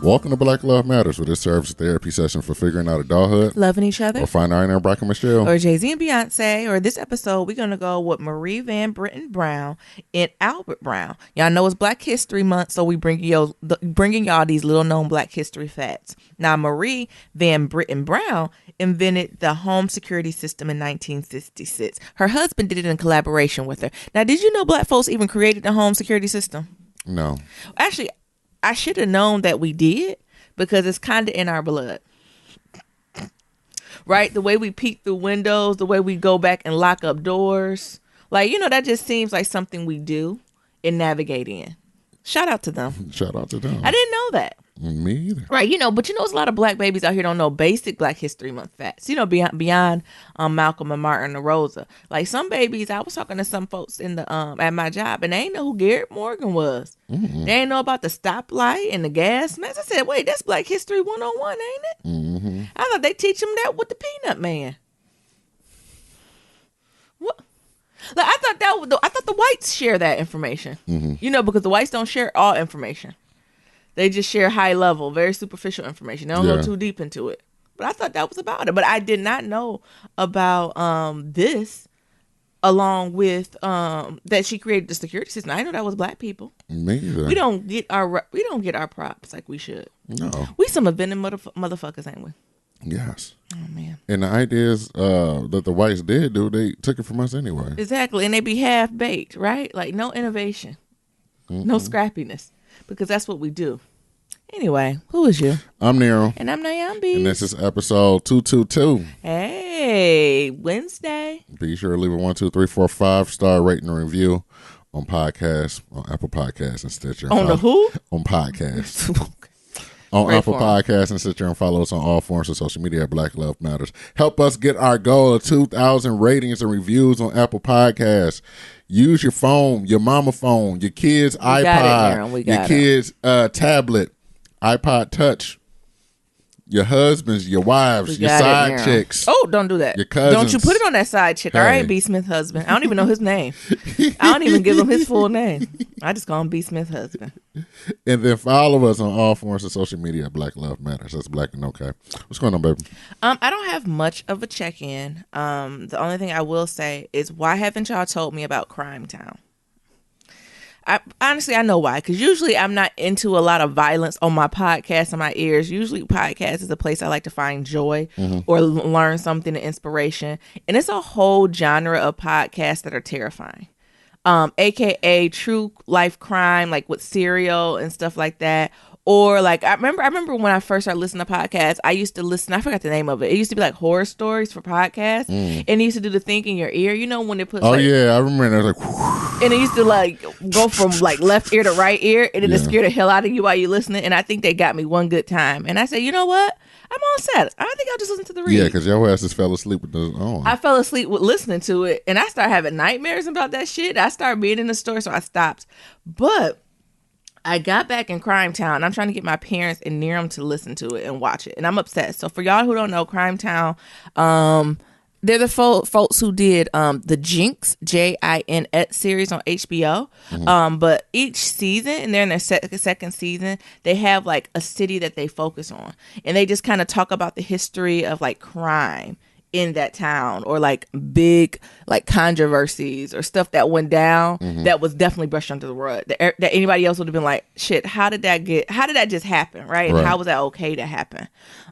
Welcome to Black Love Matters, where this serves as a therapy session for figuring out adulthood, loving each other, or finding our inner Brock and Michelle, or Jay-Z and Beyonce. Or this episode, we're going to go with Marie Van Brittan Brown and Albert Brown. Y'all know it's Black History Month, so we bringing y'all these little known Black history facts. Now, Marie Van Brittan Brown invented the home security system in 1966. Her husband did it in collaboration with her. Now, did you know Black folks even created the home security system? No. Actually, I should have known that we did because it's kind of in our blood. Right? The way we peek through windows, the way we go back and lock up doors. Like, you know, that just seems like something we do and navigate in. Shout out to them. Shout out to them. I didn't know that. Me either. Right, but there's a lot of Black babies out here don't know basic Black History Month facts. Beyond Malcolm and Martin and Rosa. Like some babies, I was talking to some folks in the at my job, and they ain't know who Garrett Morgan was. Mm-hmm. They ain't know about the stoplight and the gas mask. I said, wait, that's Black History 101, ain't it? Mm-hmm. I thought they teach them that with the Peanut Man. What? Like I thought the whites share that information. Mm-hmm. Because the whites don't share all information. They just share high level, very superficial information. They don't go too deep into it. But I thought that was about it. But I did not know about this, along with that she created the security system. I know that was Black people. Me either. We don't get our props like we should. No. We some inventive motherfuckers, ain't we? Yes. Oh man. And the ideas that the whites did do, they took it from us anyway. Exactly, and they be half baked, right? Like no innovation, no scrappiness. Because that's what we do. Anyway, who is you? I'm Nero. And I'm Nyambi. And this is episode 222. Hey, Wednesday. Be sure to leave a 1, 2, 3, 4, 5-star rating and review on podcasts, on Apple Podcasts and Stitcher. On the who? On podcasts. On Apple Podcasts and Stitcher, and follow us on all forms of social media at Black Love Matters. Help us get our goal of 2,000 ratings and reviews on Apple Podcasts. Use your phone, your mama phone, your kid's iPod, your kid's tablet, iPod Touch, your husbands, your wives, your side chicks. Oh, don't do that. Your cousins. Don't you put it on that side chick. Hey. All right, B. Smith husband. I don't even know his name. I don't even give him his full name. I just call him B. Smith husband. And then follow us on all forms of social media at Black Love Matters. That's Black and Okay. What's going on, baby? I don't have much of a check-in. The only thing I will say is, why haven't y'all told me about Crime Town? Honestly, I know why. Because usually I'm not into a lot of violence on my podcast and my ears. Usually podcast is a place I like to find joy or learn something, inspiration. And it's a whole genre of podcasts that are terrifying. AKA true life crime, like with Serial and stuff like that. Or like, I remember when I first started listening to podcasts, I used to listen, I forgot the name of it. It used to be like horror stories for podcasts. And it used to do the thing in your ear, when it puts yeah, I remember. It was like, and it used to like go from like left ear to right ear, and it scared the hell out of you while you're listening. And I think they got me one good time. And I said, you know what? I'm all set. I think I'll just listen to the read. Yeah, because your ass just fell asleep with the on. I fell asleep with listening to it, and I started having nightmares about that shit. I started being in the store, so I stopped. But I got back in Crime Town. I'm trying to get my parents and Niram to listen to it and watch it, and I'm obsessed. So for y'all who don't know, Crime Town, they're the folks who did the Jinx, Jinx series on HBO. But each season, and they're in their second season, they have like a city that they focus on, and they just kind of talk about the history of like crime in that town, or like big like controversies or stuff that went down that was definitely brushed under the rug, that anybody else would have been like, shit, how did that just happen, right? And how was that okay to happen?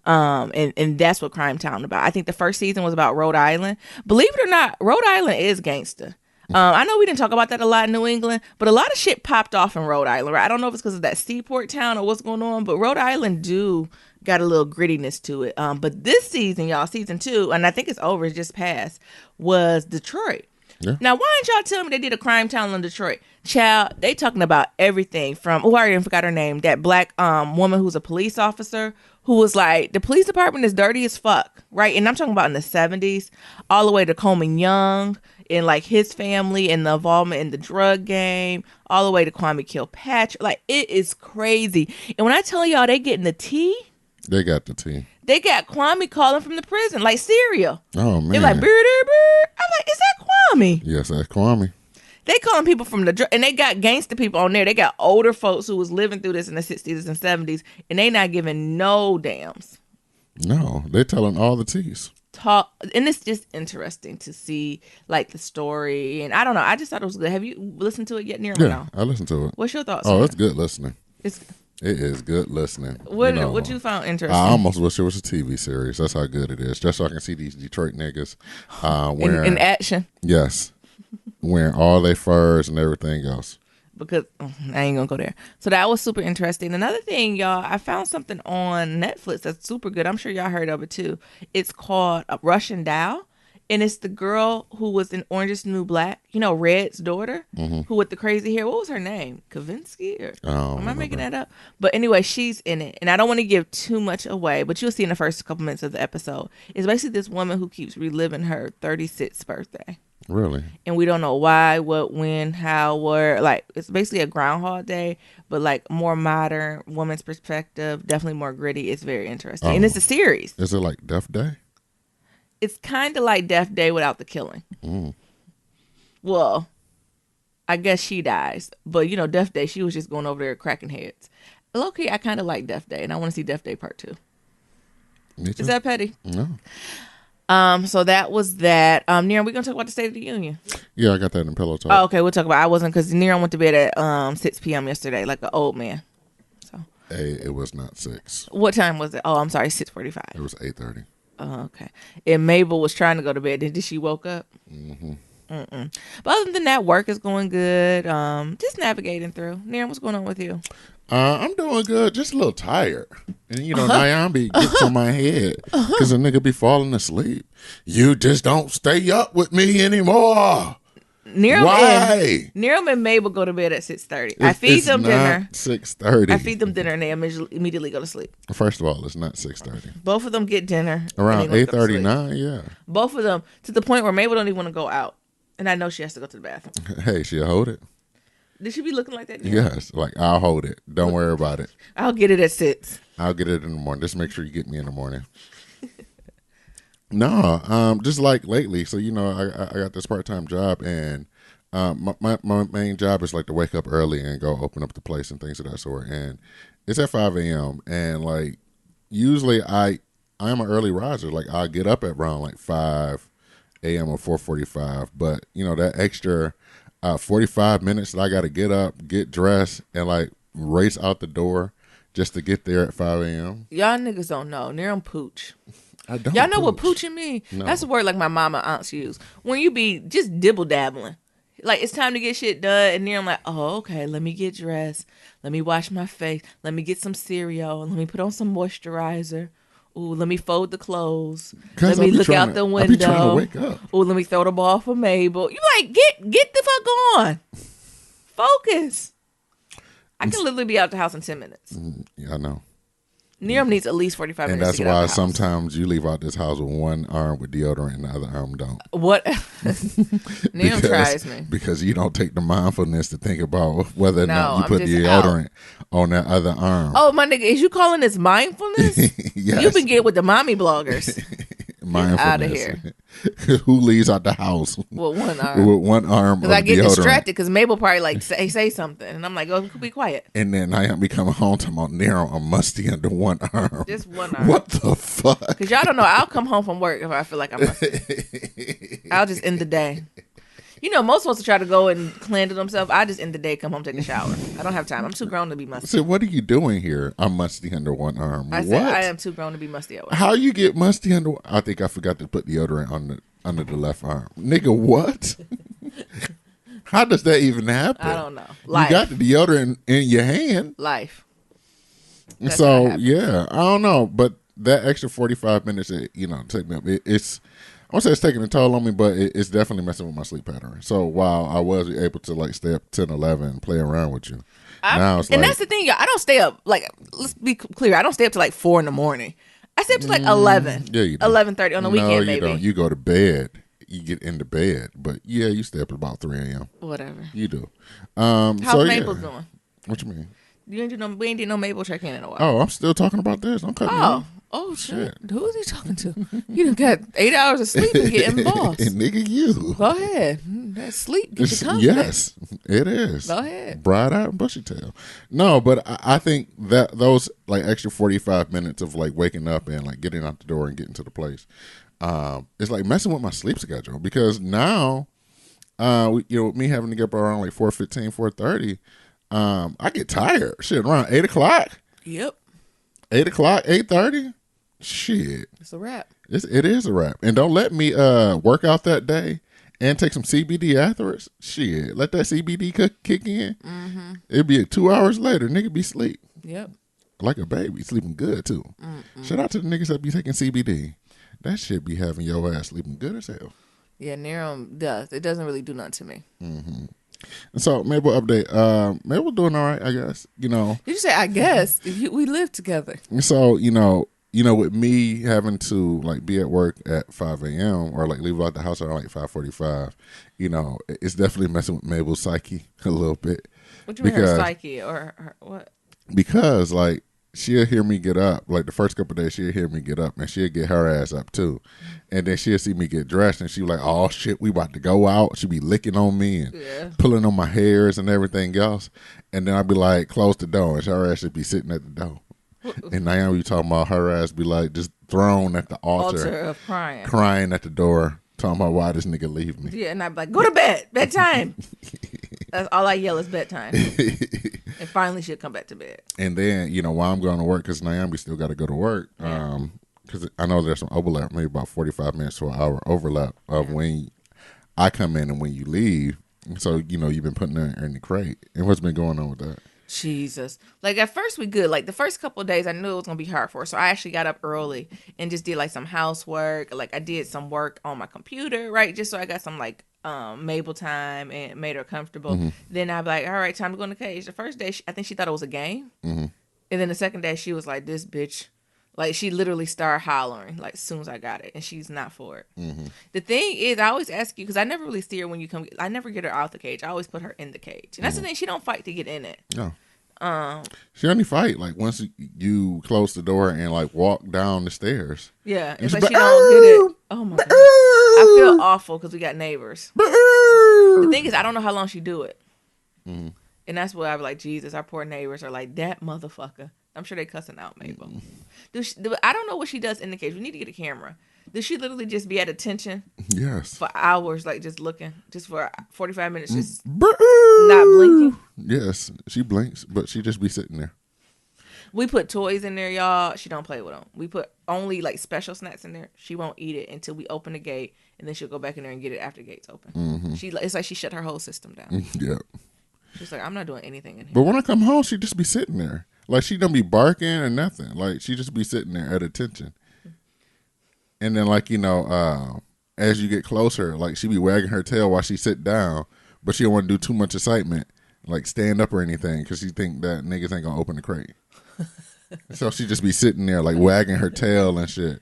And that's what Crime Town about. I think the first season was about Rhode Island. Believe it or not, Rhode Island is gangster. I know we didn't talk about that a lot in New England, but a lot of shit popped off in Rhode Island, right? I don't know if it's because of that seaport town or what's going on, but Rhode Island got a little grittiness to it. But this season, y'all, season 2, and I think it's over, it's just passed, was Detroit. Yeah. Now, why didn't y'all tell me they did a Crime Town in Detroit? Child, they talking about everything from, I already forgot her name, that black woman who's a police officer who was like, the police department is dirty as fuck, right? And I'm talking about in the 70s, all the way to Coleman Young and like his family and the involvement in the drug game, all the way to Kwame Kilpatrick. Like, it is crazy. And when I tell y'all they getting the tea, they got the tea. They got Kwame calling from the prison, like Serial. Oh, man. They're like, bird. I'm like, is that Kwame? Yes, that's Kwame. They calling people from and they got gangster people on there. They got older folks who was living through this in the 60s and 70s, and they not giving no damns. No, they're telling all the teas. And it's just interesting to see like the story, and I don't know. I just thought it was good. Have you listened to it yet, Near? Yeah, I listened to it. What's your thoughts? Oh, it's good listening. It is good listening. What you found interesting? I almost wish it was a TV series. That's how good it is. Just so I can see these Detroit niggas wearing in action. Yes, wearing all their furs and everything else. Because I ain't gonna go there. So that was super interesting. Another thing, y'all, I found something on Netflix that's super good. I'm sure y'all heard of it too. It's called Russian Doll, and it's the girl who was in Orange Is the New Black. You know, Red's daughter, who with the crazy hair. What was her name? Kavinsky? Or am I making that up? But anyway, she's in it, and I don't want to give too much away, but you'll see in the first couple minutes of the episode. It's basically this woman who keeps reliving her 36th birthday. Really? And we don't know why, what, when, how, where. Like, it's basically a Groundhog Day, but like more modern, woman's perspective, definitely more gritty. It's very interesting. And it's a series. Is it like Death Day? It's kind of like Death Day without the killing. Well, I guess she dies. But, you know, Death Day, she was just going over there cracking heads. Low-key, I kind of like Death Day, and I want to see Death Day Part 2. Me too. Is that petty? No. So that was that. Neron, we're gonna talk about the State of the Union. Yeah, I got that in Pillow Talk. Oh, okay, we'll talk about. I wasn't, because Neron went to bed at 6 p.m. yesterday, like an old man. So. Hey, it was not 6. What time was it? Oh, I'm sorry, 6:45. It was 8:30. Oh, okay. And Mabel was trying to go to bed. Did she woke up? But other than that, work is going good. Just navigating through. Neron, what's going on with you? I'm doing good. Just a little tired. And, you know, Nyambi gets on my head because a nigga be falling asleep. You just don't stay up with me anymore. Why? Nerum and Mabel go to bed at 6:30. I feed them dinner. 6:30. I feed them dinner and they immediately go to sleep. First of all, it's not 6:30. Both of them get dinner around 8:39. Yeah. Both of them, to the point where Mabel don't even want to go out, and I know she has to go to the bathroom. Hey, she'll hold it. Did she be looking like that? Now? Yes, like I'll hold it. Don't worry about it. I'll get it at 6. I'll get it in the morning. Just make sure you get me in the morning. No, just like lately. So, you know, I got this part-time job, and my main job is like to wake up early and go open up the place and things of that sort. And it's at 5 a.m. And like usually I am an early riser. Like I get up at around like 5 a.m. or 4:45. But you know that extra 45 minutes that I got to get up, get dressed, and like race out the door just to get there at 5 a.m. Y'all niggas don't know. Near pooch. I don't. Y'all know what pooching mean? No. That's a word like my mama and aunts use. When you be just dibble dabbling. Like, it's time to get shit done, and then I'm like, oh, okay, let me get dressed. Let me wash my face. Let me get some cereal. Let me put on some moisturizer. Ooh, let me fold the clothes. Let me look out the window. I be trying to wake up. Ooh, let me throw the ball for Mabel. You like, get the fuck on. Focus. I can literally be out the house in 10 minutes. Yeah, I know. Nerum needs at least 45 and minutes. And that's why sometimes you leave out this house with one arm with deodorant and the other arm don't. What? Nerum tries me. Because you don't take the mindfulness to think about whether or not you put deodorant on that other arm. Oh, my nigga, is you calling this mindfulness? Yes. You've been getting with the mommy bloggers. Mindfulness. Out of here. Who leaves out the house with one arm? With one arm. Because I get distracted because Mabel probably like say something, and I'm like, oh, be quiet. And then I am coming home to my narrow a musty under one arm. Just one arm. What the fuck? Because y'all don't know, I'll come home from work if I feel like I'm musty. I'll just end the day. You know, most folks try to go and cleanse themselves. I just end the day, come home, take a shower. I don't have time. I'm too grown to be musty. So what are you doing here? I'm musty under one arm. I said I am too grown to be musty at work. How you get musty under? I think I forgot to put deodorant under the left arm. Nigga, what? How does that even happen? I don't know. Life. You got the deodorant in your hand. Life. That's so yeah, I don't know, but that extra 45 minutes, take me up. I won't say it's taking a toll on me, but it's definitely messing with my sleep pattern. So while I was able to like stay up 10, 11 and play around with you, now it's and that's the thing, y'all. I don't stay up, like, let's be clear, I don't stay up to like 4 in the morning. I stay up to like 11. Yeah, you do. 11:30 on the weekend, maybe. No, you don't. You go to bed. You get into bed. But yeah, you stay up at about 3 a.m. Whatever. You do. How's Mabel doing? What you mean? We ain't did no Mabel check-in in a while. Oh, I'm still talking about this. I'm cutting you. Oh, shit. Who is he talking to? You done got 8 hours of sleep and getting boss. And nigga, you. Go ahead. That sleep gets you yes, it is. Go ahead. Bright eye and bushy tail. No, but I think that those like extra 45 minutes of like waking up and like getting out the door and getting to the place, it's like messing with my sleep schedule because now, me having to get up around like 4:15, 4:30, I get tired. Shit, around 8 o'clock. Yep. 8 o'clock, 8:30. Shit, it's a wrap. It is a wrap. And don't let me work out that day and take some CBD afterwards. Shit, let that CBD kick in. Mm-hmm. It'd be 2 hours later, nigga be asleep. Yep. Like a baby, sleeping good too. Mm-mm. Shout out to the niggas that be taking CBD. That shit be having your ass sleeping good as hell. Yeah, Nerum does. It doesn't really do nothing to me. Mm-hmm. And so, Mabel update. Mabel doing all right, I guess. Did you say I guess? We live together. So, with me having to like be at work at 5 a.m. or like leave out the house around like 5:45, it's definitely messing with Mabel's psyche a little bit. What do you mean her psyche or her, what? Because like she'll hear me get up, like the first couple of days she'll hear me get up and she'll get her ass up too. And then she'll see me get dressed and she'll be like, oh shit, we about to go out. She'll be licking on me and pulling on my hairs and everything else. And then I'll be like, close the door, and her ass should be sitting at the door. And Naomi talking about her ass be like just thrown at the altar of crying at the door, talking about why this nigga leave me. Yeah, and I'd be like, go to bed, bedtime. That's all I yell is bedtime. And finally she'll come back to bed. And then, while I'm going to work, because Naomi still got to go to work, because I know there's some overlap, maybe about 45 minutes to an hour overlap of when I come in and when you leave. So, you've been putting her in the crate. And what's been going on with that? Jesus. Like at first we good. Like the first couple of days I knew it was going to be hard for her. So I actually got up early and just did like some housework. Like I did some work on my computer, right? Just so I got some like Mabel time and made her comfortable. Mm-hmm. Then I'd be like, all right, time to go in the cage. The first day, I think she thought it was a game. Mm-hmm. And then the second day she was like, this bitch. Like she literally started hollering like as soon as I got it. And she's not for it. Mm-hmm. The thing is, I always ask you, because I never really see her when you come. I never get her out the cage. I always put her in the cage. And that's the thing. She don't fight to get in it. No. She only fight like once you close the door and like walk down the stairs. Yeah, it's like she don't get it. Oh my god, I feel awful because we got neighbors. The thing is, I don't know how long she do it, and that's why I be like, Jesus, our poor neighbors are like that motherfucker. I'm sure they cussing out Mabel. I don't know what she does in the cage. We need to get a camera. Does she literally just be at attention? Yes. For hours, like just looking, just for 45 minutes, just not blinking? Yes, she blinks, but she just be sitting there. We put toys in there, y'all. She don't play with them. We put only like special snacks in there. She won't eat it until we open the gate, and then she'll go back in there and get it after the gate's open. Mm-hmm. It's like she shut her whole system down. Yeah. She's like, I'm not doing anything in here. But when I come home, she just be sitting there. Like she don't be barking or nothing. Like she just be sitting there at attention. And then, like, as you get closer, like, she be wagging her tail while she sit down, but she don't want to do too much excitement, like stand up or anything, because she think that niggas ain't going to open the crate. So she just be sitting there, like, wagging her tail and shit.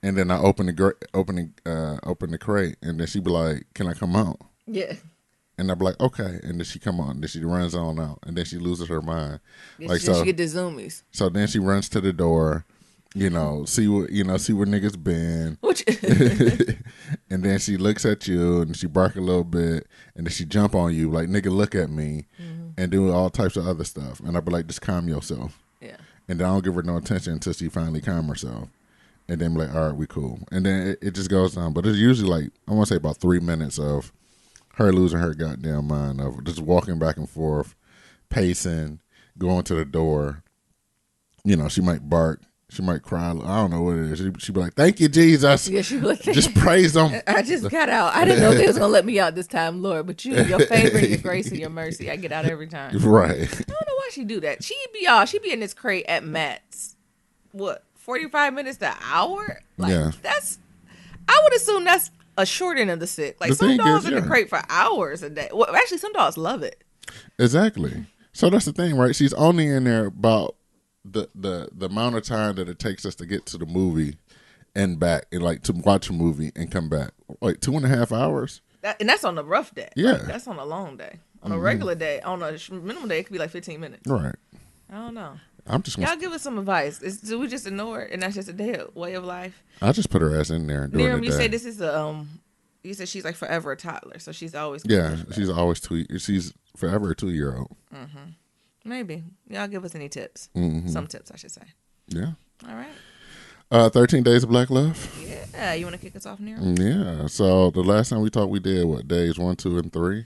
And then I open the crate, and then she be like, can I come out? Yeah. And I be like, okay. And then she come on, then she runs on out, and then she loses her mind. Yeah, like, she get the zoomies. So then she runs to the door. See where niggas been. And then she looks at you and she bark a little bit and then she jump on you like, nigga, look at me, and do all types of other stuff. And I be like, just calm yourself. Yeah. And then I don't give her no attention until she finally calm herself. And then be like, all right, we cool. And then it just goes down. But it's usually like, I want to say about 3 minutes of her losing her goddamn mind, of just walking back and forth, pacing, going to the door. She might bark. She might cry. I don't know what it is. She'd be like, thank you, Jesus. Yeah, she like, just praise them. I just got out. I didn't know they was going to let me out this time, Lord. But your favor, your grace, and your mercy, I get out every time. Right. I don't know why she do that. She be in this crate at max, 45 minutes to an hour? Like, yeah. I would assume that's a short end of the stick. Like, some dogs in the crate for hours a day. Well, actually, some dogs love it. Exactly. So that's the thing, right? She's only in there about the amount of time that it takes us to get to the movie and back, and like to watch a movie and come back, like 2.5 hours. And that's on a rough day. Yeah, like, that's on a long day. On a regular day, on a minimum day, it could be like 15 minutes. Right. I don't know. Y'all give us some advice. Do we just ignore it and that's just a way of life? I just put her ass in there. Miriam, you say this is You said she's like forever a toddler, so she's always she's always she's forever a 2-year-old. Mm-hmm. Maybe y'all give us any tips? Mm-hmm. Some tips, I should say. Yeah. All right. 13 Days of Black Love. Yeah, you want to kick us off, Nero? Yeah. So the last time we talked, we did what, days 1, 2, and 3.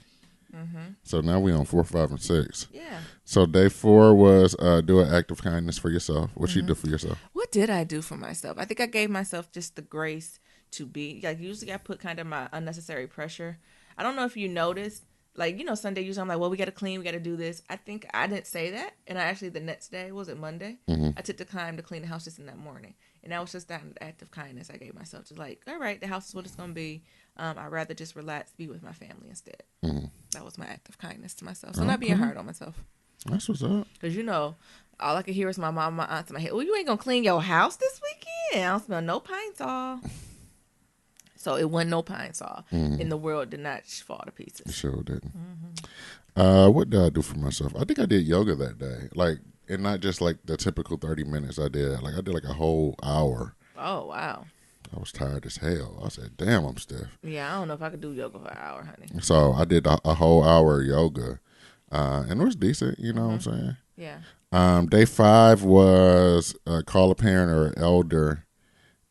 Mm-hmm. So now we on 4, 5, and 6. Yeah. So day 4 was do an act of kindness for yourself. What you do for yourself? What did I do for myself? I think I gave myself just the grace to be. Like, usually I put kind of my unnecessary pressure. I don't know if you noticed. Like, Sunday usually I'm like, well, we got to clean, we got to do this. I think I didn't say that. And I actually, the next day, was it Monday? Mm-hmm. I took the time to clean the house just in that morning. And that was just that act of kindness I gave myself. Just like, all right, the house is what it's going to be. I'd rather just relax, be with my family instead. Mm-hmm. That was my act of kindness to myself. So not being hard on myself. That's what's up. Because, all I could hear was my mom, my aunts in my head. Well, you ain't going to clean your house this weekend? I don't smell no pine saw. So it wasn't no pine saw. Mm-hmm. And the world did not fall to pieces. It sure didn't. Mm-hmm. What did I do for myself? I think I did yoga that day. Like, and not just like the typical 30 minutes I did. Like, I did like a whole hour. Oh, wow. I was tired as hell. I said, damn, I'm stiff. Yeah, I don't know if I could do yoga for an hour, honey. So I did a whole hour of yoga. And it was decent, you know what I'm saying? Yeah. Day 5 was call a parent or an elder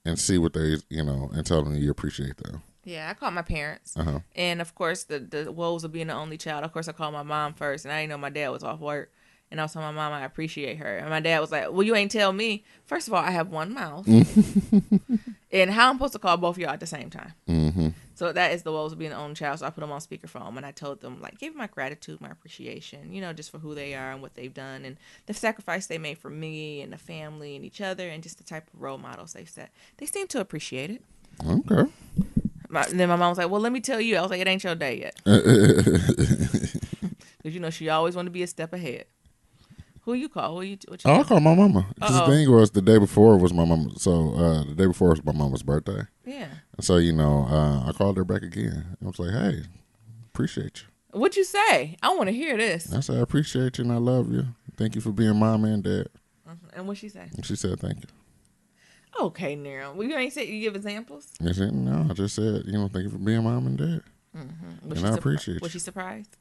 and see what they, and tell them you appreciate them. Yeah, I called my parents. Uh-huh. And, of course, the woes of being the only child. Of course, I called my mom first, and I didn't know my dad was off work. And I was telling my mom I appreciate her. And my dad was like, well, you ain't tell me. First of all, I have one mouth. And how I'm supposed to call both of y'all at the same time. Mm-hmm. So that is the woes of being the only child. So I put them on speakerphone, and I told them, like, give my gratitude, my appreciation, just for who they are and what they've done and the sacrifice they made for me and the family and each other and just the type of role models they've set. They seem to appreciate it. Okay. Then my mom was like, well, let me tell you. I was like, it ain't your day yet. Because, she always want to be a step ahead. Who you call? What you I called my mama. Because the thing was, the day before was my mama. So the day before was my mama's birthday. Yeah. So, I called her back again. I was like, hey, appreciate you. What'd you say? I want to hear this. I said, I appreciate you and I love you. Thank you for being mom and dad. And what'd she say? And she said, thank you. Okay, Nero. Well, you ain't said you give examples? I said, no, I just said, thank you for being mom and dad. Mm-hmm. And I appreciate you. Was she surprised?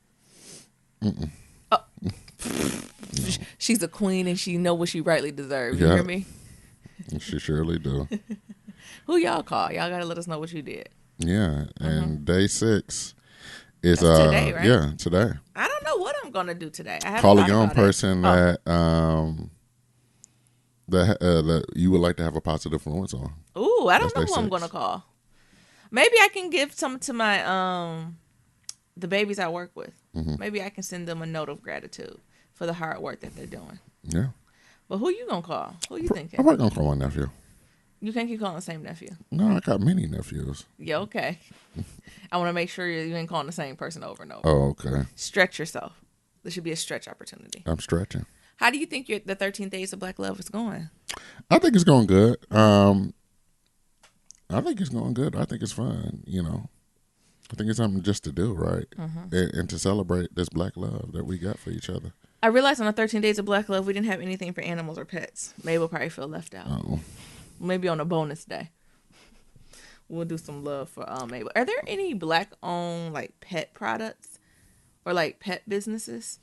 Mm-mm. Oh. She's a queen and she know what she rightly deserves. You hear me? She surely do. Who y'all call? Y'all gotta let us know what you did. Yeah, and day 6 is today, right? Yeah, today. I don't know what I'm gonna do today. I haven't call a thought young about person that you would like to have a positive influence on. Ooh, I don't know who I'm gonna call. Maybe I can give some to my the babies I work with. Mm-hmm. Maybe I can send them a note of gratitude for the hard work that they're doing. Yeah. But who you gonna call? Who you thinking? I'm not gonna call my nephew. You can't keep calling the same nephew. No, I got many nephews. Yeah, okay. I want to make sure you ain't calling the same person over and over. Oh, okay. Stretch yourself. There should be a stretch opportunity. I'm stretching. How do you think the 13 Days of Black Love is going? I think it's going good. I think it's going good. I think it's fun, I think it's something just to do, right? Mm-hmm. And to celebrate this black love that we got for each other. I realized on the 13 Days of Black Love, we didn't have anything for animals or pets. Mabel probably feel left out. Oh. Maybe on a bonus day. We'll do some love for Mabel. Are there any black-owned, pet products or, pet businesses?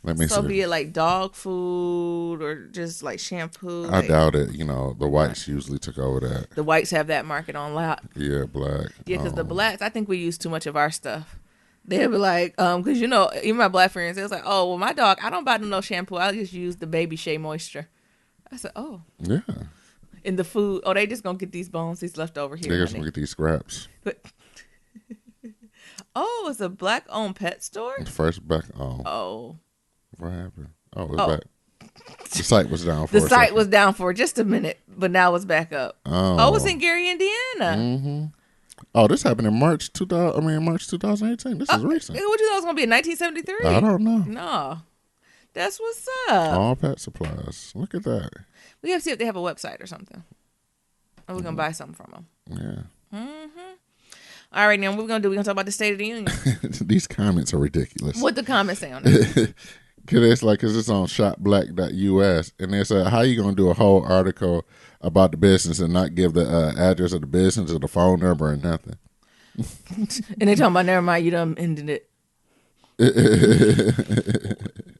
Let me see. Be it, dog food or just, shampoo? I doubt it. The whites usually took over that. The whites have that market on lock. Yeah, black. Yeah, because the blacks, I think we use too much of our stuff. They'll be like, because, even my black friends, they was like, oh, well, my dog, I don't buy them no shampoo. I just use the Baby Shea Moisture. I said, oh. Yeah. In the food, they just going to get these bones, these leftover here. They just going to get these scraps. Oh, it's a black-owned pet store? The first black-owned. Oh. What happened? Oh, it was back. The site was down for The site was down for just a minute, but now it's back up. Oh, it's in Gary, Indiana. Mm-hmm. Oh, this happened in March 2018. This is recent. What you thought it was going to be in 1973? I don't know. No. That's what's up. All pet supplies. Look at that. We have to see if they have a website or something. And we're going to buy something from them. Yeah. Mm-hmm. All right, now what we're going to do, we're going to talk about the State of the Union. These comments are ridiculous. What the comments say on it? Because it's on shopblack.us, and they said, how you going to do a whole article about the business and not give the address of the business or the phone number or nothing? And they talking about, never mind, you done ended it.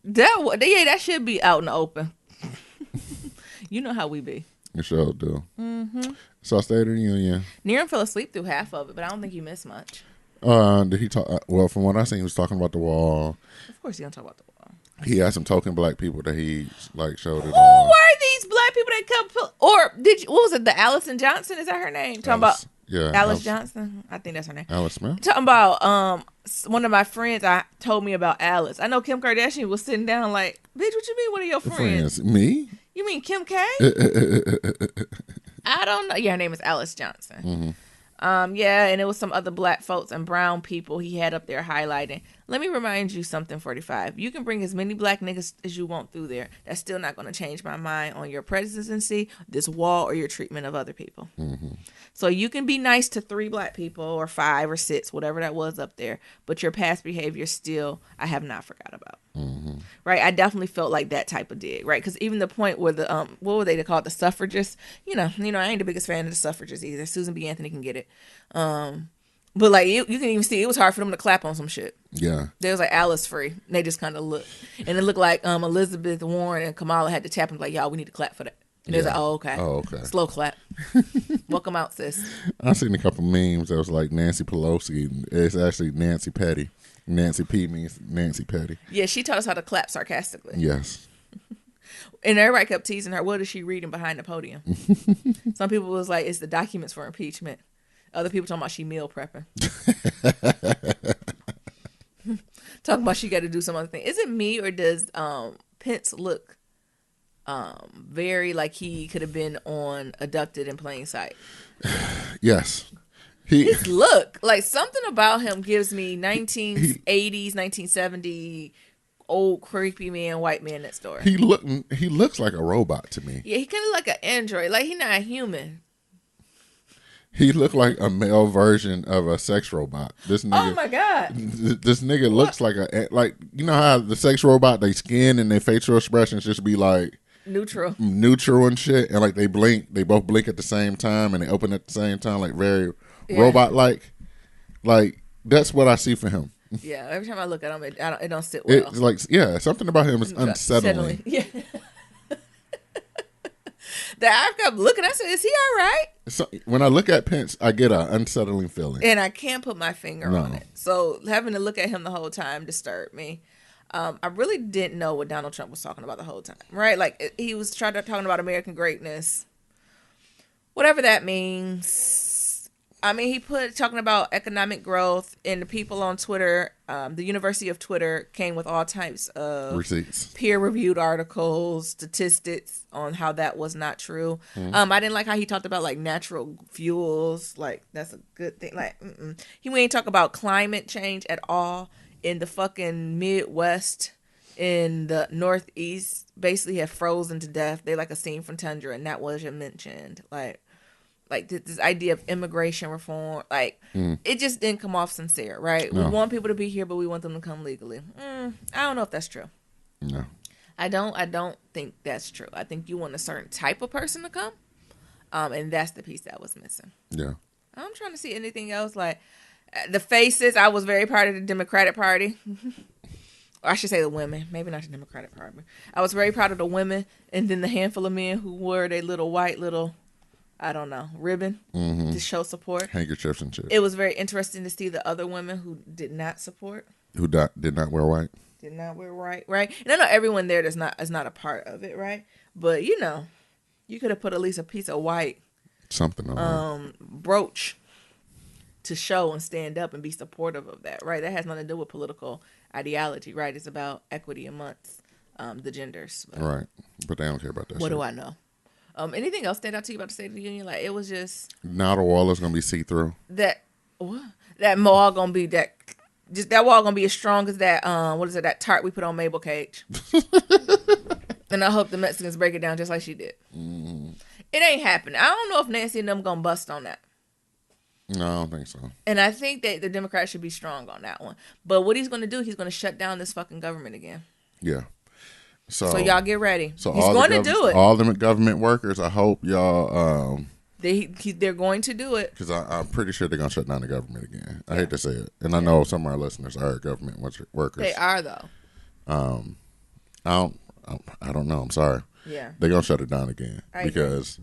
That should be out in the open. You know how we be. You sure do. So State of the Union. Niram fell asleep through half of it, but I don't think he missed much. Did he talk? Well, from what I seen, he was talking about the wall. Of course, he gonna talk about the wall. He had some token black people that he like showed it Who on. were these black people that come? Or did you? What was it? The Allison Johnson? Is that her name? Talking about Alice Johnson. I think that's her name. Alice Smith. Talking about one of my friends. told me about Alice. I know Kim Kardashian was sitting down like, bitch, what you mean? One of your friends? Me? You mean Kim K? I don't know. Yeah, her name is Alice Johnson. Yeah, and it was some other black folks and brown people he had up there highlighting. Let me remind you something, 45. You can bring as many black niggas as you want through there. That's still not going to change my mind on your presidency, this wall, or your treatment of other people. So you can be nice to 3 black people or 5 or 6, whatever that was up there, but your past behavior still, I have not forgot about. Right? I definitely felt like that type of dig, right? Because even the point where the, what were they called? The suffragists? You know, I ain't the biggest fan of the suffragists either. Susan B. Anthony can get it. But like you can even see it was hard for them to clap on some shit. Yeah. They was like Alice free. And they just kind of looked. And it looked like Elizabeth Warren and Kamala had to tap and like, y'all, we need to clap for that. And they was like, oh, okay. Slow clap. Welcome out, sis. I seen a couple memes that was like Nancy Pelosi. It's actually Nancy Petty. Nancy P means Nancy Petty. Yeah, she taught us how to clap sarcastically. Yes. And everybody kept teasing her, what is she reading behind the podium? Some people was like, it's the documents for impeachment. Other people talking about she meal prepping. Talking about she got to do some other thing. Is it me or does Pence look very like he could have been on Abducted in Plain Sight? Yes. His look, like something about him gives me 1980s, 1970 old creepy man, white man next door. He looks like a robot to me. Yeah, he kind of like an android. Like he's not a human. He looked like a male version of a sex robot. This nigga, oh my god! This nigga looks like you know how the sex robot, they skin and their facial expressions just be like neutral and shit, and like they both blink at the same time and they open at the same time, like very robot like. Like that's what I see for him. Yeah, every time I look at him, it don't sit well. It's like something about him is unsettling. Yeah. That I kept looking, I said, is he all right? So, when I look at Pence, I get an unsettling feeling. And I can't put my finger on it. So having to look at him the whole time disturbed me. I really didn't know what Donald Trump was talking about the whole time, right? Like he was talking about American greatness, whatever that means. I mean, talking about economic growth and the people on Twitter. The University of Twitter came with all types of receipts, peer-reviewed articles, statistics on how that was not true. I didn't like how he talked about like natural fuels. Like that's a good thing. Like he ain't talk about climate change at all. In the fucking Midwest, in the Northeast, basically have frozen to death. They like a scene from Tundra, and that wasn't mentioned. Like this idea of immigration reform, it just didn't come off sincere, right? No. We want people to be here, but we want them to come legally. I don't know if that's true. No, I don't think that's true. I think you want a certain type of person to come, and that's the piece that was missing. Yeah, I'm trying to see anything else. Like the faces, I was very proud of the Democratic Party. Or I should say the women, maybe not the Democratic Party. I was very proud of the women, and then the handful of men who wore their little white I don't know, ribbon to show support. Handkerchiefs and shit. It was very interesting to see the other women who did not support. Who did not wear white. Did not wear white, right? And I know everyone there is not a part of it, right? But, you could have put at least a piece of white. Something on brooch to show and stand up and be supportive of that, right? That has nothing to do with political ideology, right? It's about equity amongst the genders. But, right. But they don't care about that What do I know? Anything else stand out to you about the State of the Union? Like it was just now the wall is gonna be see through. That wall gonna be that wall gonna be as strong as that what is it, that tart we put on Mabel cage. And I hope the Mexicans break it down just like she did. It ain't happening. I don't know if Nancy and them gonna bust on that. No, I don't think so. And I think that the Democrats should be strong on that one. But what he's gonna do, he's gonna shut down this fucking government again. Yeah. So y'all get ready. So he's going to do it. All the government workers, I hope y'all They're going to do it. Because I'm pretty sure they're going to shut down the government again. I hate to say it. And I know some of our listeners are government workers. They are, though. I don't know. I'm sorry. Yeah. They're going to shut it down again. Because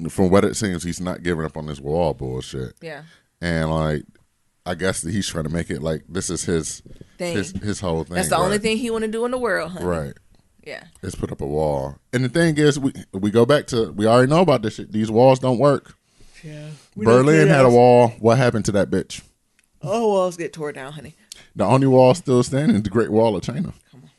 from what it seems, he's not giving up on this wall bullshit. Yeah. And, like, I guess that he's trying to make it like this is his thing. His whole thing. That's the only thing he want to do in the world, honey. Right. Yeah. Let's put up a wall. And the thing is, we go back to, we already know about this shit. These walls don't work. Yeah. Berlin had a wall. What happened to that bitch? All walls get tore down, honey. The only wall still standing is the Great Wall of China. Come on.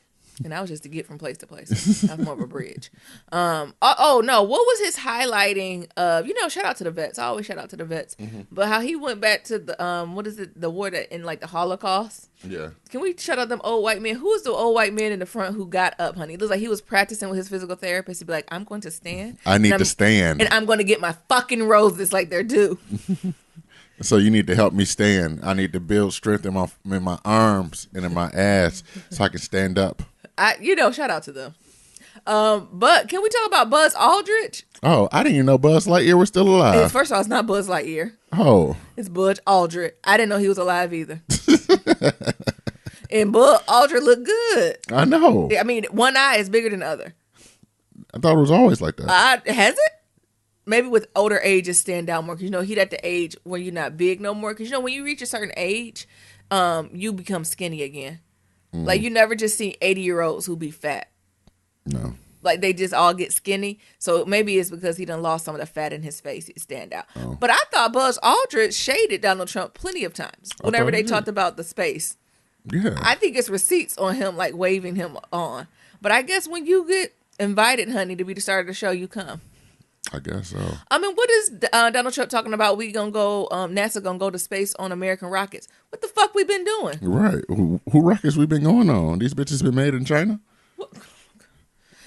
And that was just to get from place to place. That's more of a bridge. No. What was his highlighting of, shout out to the vets. I always shout out to the vets. Mm-hmm. But how he went back to the war that in like the Holocaust. Yeah. Can we shout out them old white men? Who was the old white man in the front who got up, honey? It looks like he was practicing with his physical therapist. He'd be like, I'm going to stand. I need to stand. And I'm going to get my fucking roses like they're due. So you need to help me stand. I need to build strength in my arms and in my ass so I can stand up. Shout out to them. But can we talk about Buzz Aldrin? Oh, I didn't even know Buzz Lightyear was still alive. First of all, it's not Buzz Lightyear. Oh. It's Buzz Aldrin. I didn't know he was alive either. And Buzz Aldrin looked good. I know. I mean, one eye is bigger than the other. I thought it was always like that. Has it? Maybe with older ages stand out more. Because, he'd at the age where you're not big no more. Because, when you reach a certain age, you become skinny again. Mm. Like, you never just see 80-year-olds who be fat. No. Like, they just all get skinny. So maybe it's because he done lost some of the fat in his face. It stand out. Oh. But I thought Buzz Aldrin shaded Donald Trump plenty of times. Whenever they talked about the space. Yeah. I think it's receipts on him, like, waving him on. But I guess when you get invited, honey, to be the star of the show, you come. I guess so. I mean, what is Donald Trump talking about? We gonna go, NASA gonna go to space on American rockets. What the fuck we been doing? Right. Who rockets we been going on? These bitches been made in China? What?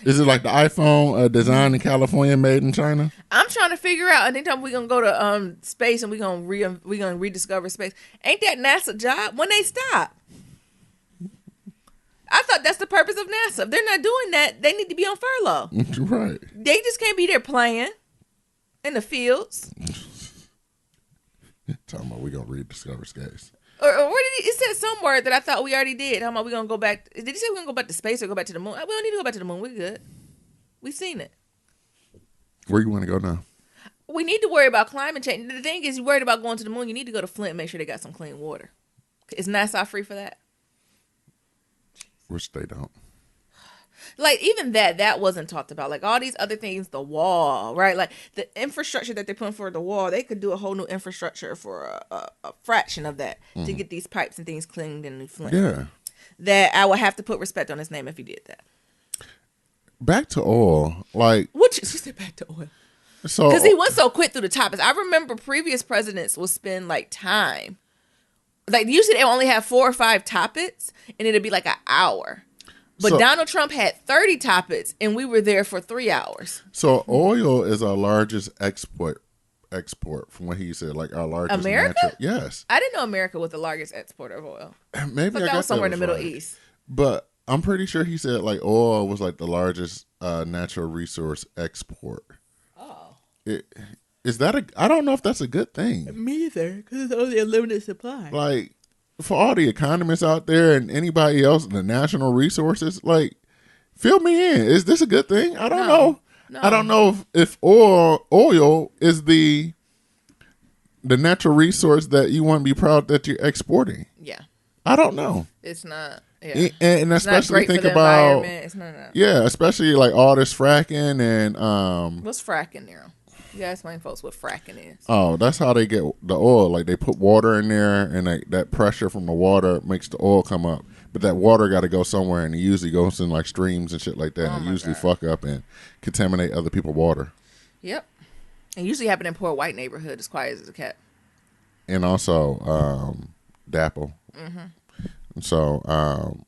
Is it like the iPhone designed in California, made in China? I'm trying to figure out. Anytime we gonna go to space and we gonna rediscover space. Ain't that NASA job? When they stop? I thought that's the purpose of NASA. If they're not doing that, they need to be on furlough. Right. They just can't be there playing in the fields. Talking about we gonna rediscover space. Or where did it said some word that I thought we already did. Talking about we gonna go back. Did he say we're gonna go back to space or go back to the moon? We don't need to go back to the moon. We're good. We've seen it. Where you want to go now? We need to worry about climate change. The thing is, you're worried about going to the moon. You need to go to Flint and make sure they got some clean water. Is NASA free for that? Which they don't. Like, even that wasn't talked about. Like, all these other things, the wall, right? Like, the infrastructure that they're putting for the wall, they could do a whole new infrastructure for a fraction of that to get these pipes and things cleaned in Flint. Yeah. That I would have to put respect on his name if he did that. Back to oil. Like. What you said back to oil? So. Because he went so quick through the topics. I remember previous presidents will spend, like, time. Like, usually they only have 4 or 5 topics, and it'd be like an hour. But Donald Trump had 30 topics, and we were there for 3 hours. So oil is our largest export from what he said, like our largest. America? Yes. I didn't know America was the largest exporter of oil. Maybe I that got was somewhere in the Middle right. East. But I'm pretty sure he said like oil was like the largest natural resource export. Oh. Is that I don't know if that's a good thing. Me either, because it's only a limited supply. Like, for all the economists out there and anybody else, the national resources, like, fill me in. Is this a good thing? I don't know. No. I don't know if oil is the natural resource that you want to be proud that you're exporting. Yeah. I don't know. It's not. Yeah. And especially think about. It's not. Yeah, especially like all this fracking and. What's fracking, Nero? You gotta explain folks what fracking is. Oh, that's how they get the oil. Like, they put water in there, and that pressure from the water makes the oil come up. But that water got to go somewhere, and it usually goes in like streams and shit like that. And it usually fuck up and contaminate other people's water. Yep. And usually happen in poor white neighborhood, as quiet as a cat. And also DAPL. Mm-hmm. So,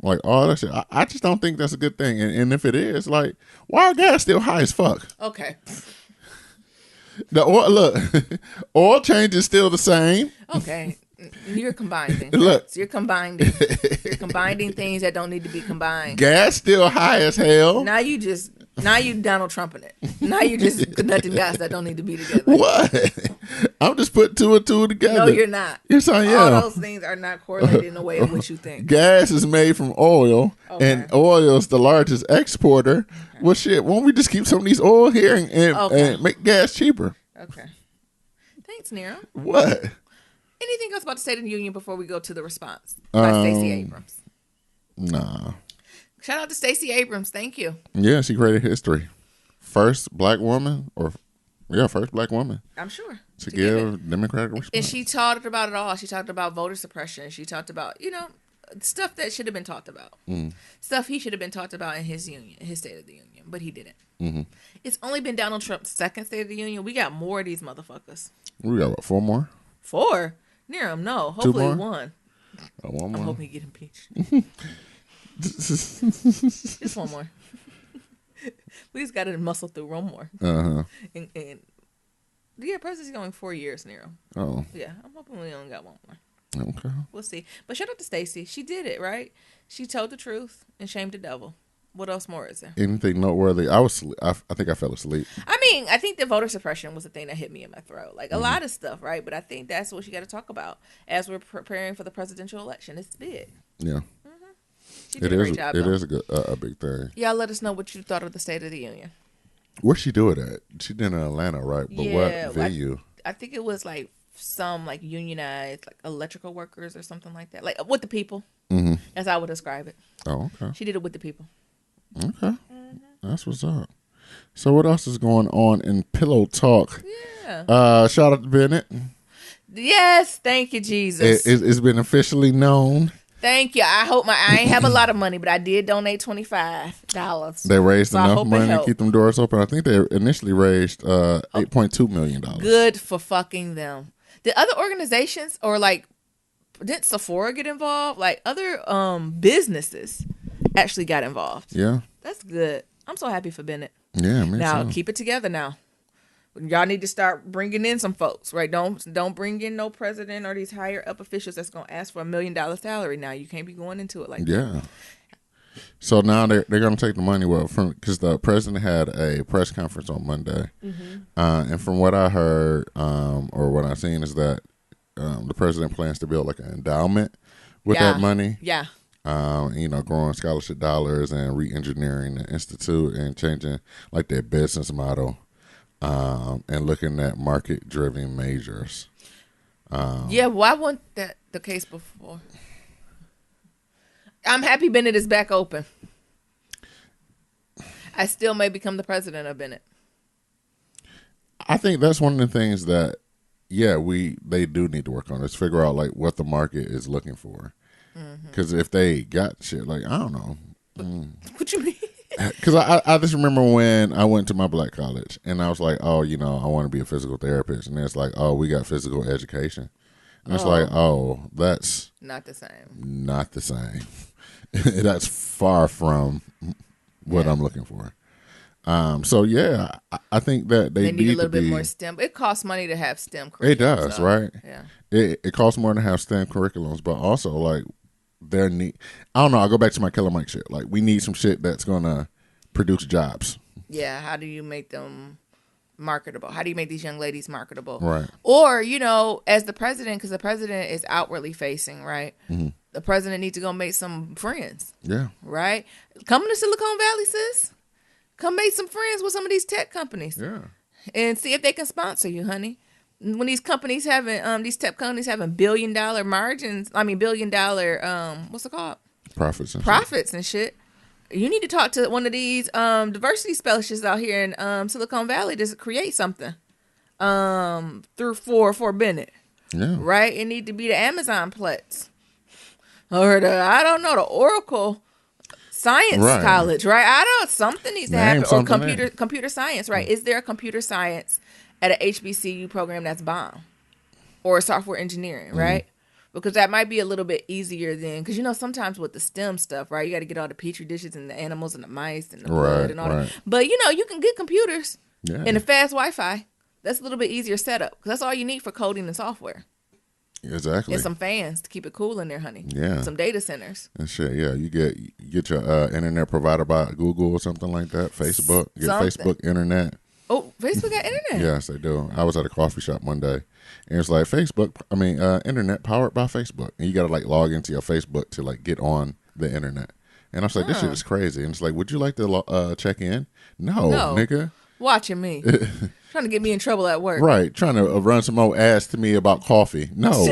like, all that shit, I just don't think that's a good thing. And if it is, like, why are gas still high as fuck? Okay. The oil, look, oil change is still the same. Okay. You're combining. Look. You're combining things that don't need to be combined. Gas still high as hell. Now you just Now you Donald Trumping it. Now you just connecting dots that don't need to be together. What? I'm just putting 2 and 2 together. No, you're not. Yes, I am. All those things are not correlated in the way in which you think. Gas is made from oil, and oil is the largest exporter. Okay. Well, shit, why don't we just keep some of these oil here and make gas cheaper? Okay. Thanks, Nero. What? Anything else about the State of the Union before we go to the response by Stacey Abrams? Nah. Shout out to Stacey Abrams. Thank you. Yeah, she created history. First black woman, first black woman. I'm sure. To give Democratic response. And she talked about it all. She talked about voter suppression. She talked about, stuff that should have been talked about. Stuff he should have been talked about in his State of the Union, but he didn't. Mm-hmm. It's only been Donald Trump's second State of the Union. We got more of these motherfuckers. We got, 4 more? 4? Near him, no. Hopefully 1. Oh, 1 more. I'm hoping he get impeached. Just 1 more. We just got to muscle through 1 more. Uh-huh. And presidency's going 4 years, Nero. Oh. Yeah, I'm hoping we only got 1 more. Okay. We'll see. But shout out to Stacey. She did it, right? She told the truth and shamed the devil. What else more is there? Anything noteworthy? I think I fell asleep. I think the voter suppression was the thing that hit me in my throat. Like a lot of stuff, right? But I think that's what you got to talk about as we're preparing for the presidential election. It's big. Yeah. She did a great job, it is a big thing. Y'all let us know what you thought of the State of the Union. Where'd she do it at? She did it in Atlanta, right? But what venue? I think it was like some like unionized like electrical workers or something like that. Like with the people, as I would describe it. Oh, okay. She did it with the people. Okay. That's what's up. So what else is going on in Pillow Talk? Yeah. Shout out to Bennett. Yes. Thank you, Jesus. It's been officially known. Thank you. I ain't have a lot of money, but I did donate $25. They raised enough money to keep them doors open. I think they initially raised $8.2 million. Good for fucking them. Did other organizations or like didn't Sephora get involved? Like other businesses actually got involved. Yeah. That's good. I'm so happy for Bennett. Yeah, me Now too. keep it together now. Y'all need to start bringing in some folks, right? Don't bring in no president or these higher up officials that's gonna ask for $1 million salary. Now you can't be going into it like that. Yeah. So now they're gonna take the money because the president had a press conference on Monday, and from what I heard or what I've seen is that the president plans to build like an endowment with that money. Yeah. Growing scholarship dollars and re-engineering the institute and changing like their business model. And looking at market-driven measures. I want that the case before. I'm happy Bennett is back open. I still may become the president of Bennett. I think that's one of the things that, they do need to work on is figure out like what the market is looking for. Because if they got shit like I don't know, what you mean? Because I just remember when I went to my black college and I was like, I want to be a physical therapist. And it's like, we got physical education. And it's like, that's not the same. Not the same. That's far from what I'm looking for. I think that they need a little bit more STEM. It costs money to have STEM curriculums. It does, right? Yeah. It costs more to have STEM curriculums, but also like I don't know, I'll go back to my Killer Mike shit. Like we need some shit that's gonna produce jobs. Yeah, how do you make them marketable? How do you make these young ladies marketable? Right. Or, as the president, because the president is outwardly facing, right? Mm-hmm. The president needs to go make some friends. Yeah. Right? Come to Silicon Valley, sis. Come make some friends with some of these tech companies. Yeah. And see if they can sponsor you, honey. When these companies these tech companies having $1 billion margins, what's it called? Profits and shit. You need to talk to one of these diversity specialists out here in Silicon Valley to create something for Bennett. Yeah. Right? It need to be the Amazon Plex. Or the Oracle Science College, right? Something needs to happen. Or computer science, right? Is there a computer science at an HBCU program that's bomb? Or software engineering, right? Because that might be a little bit easier than, because sometimes with the STEM stuff, right? You got to get all the petri dishes and the animals and the mice and the blood and all that. But you can get computers and the fast Wi-Fi. That's a little bit easier setup because that's all you need for coding and software. Exactly. And some fans to keep it cool in there, honey. Yeah. Some data centers. And shit, yeah. You get your internet provider by Google or something like that. Facebook. Get Facebook internet. Oh, Facebook got internet? Yes, they do. I was at a coffee shop one day, and it's like internet powered by Facebook. And you got to like log into your Facebook to like get on the internet. And I was like, this shit is crazy. And it's like, would you like to check in? No, nigga. Watching me. Trying to get me in trouble at work. Right. Trying to run some old ads to me about coffee. No.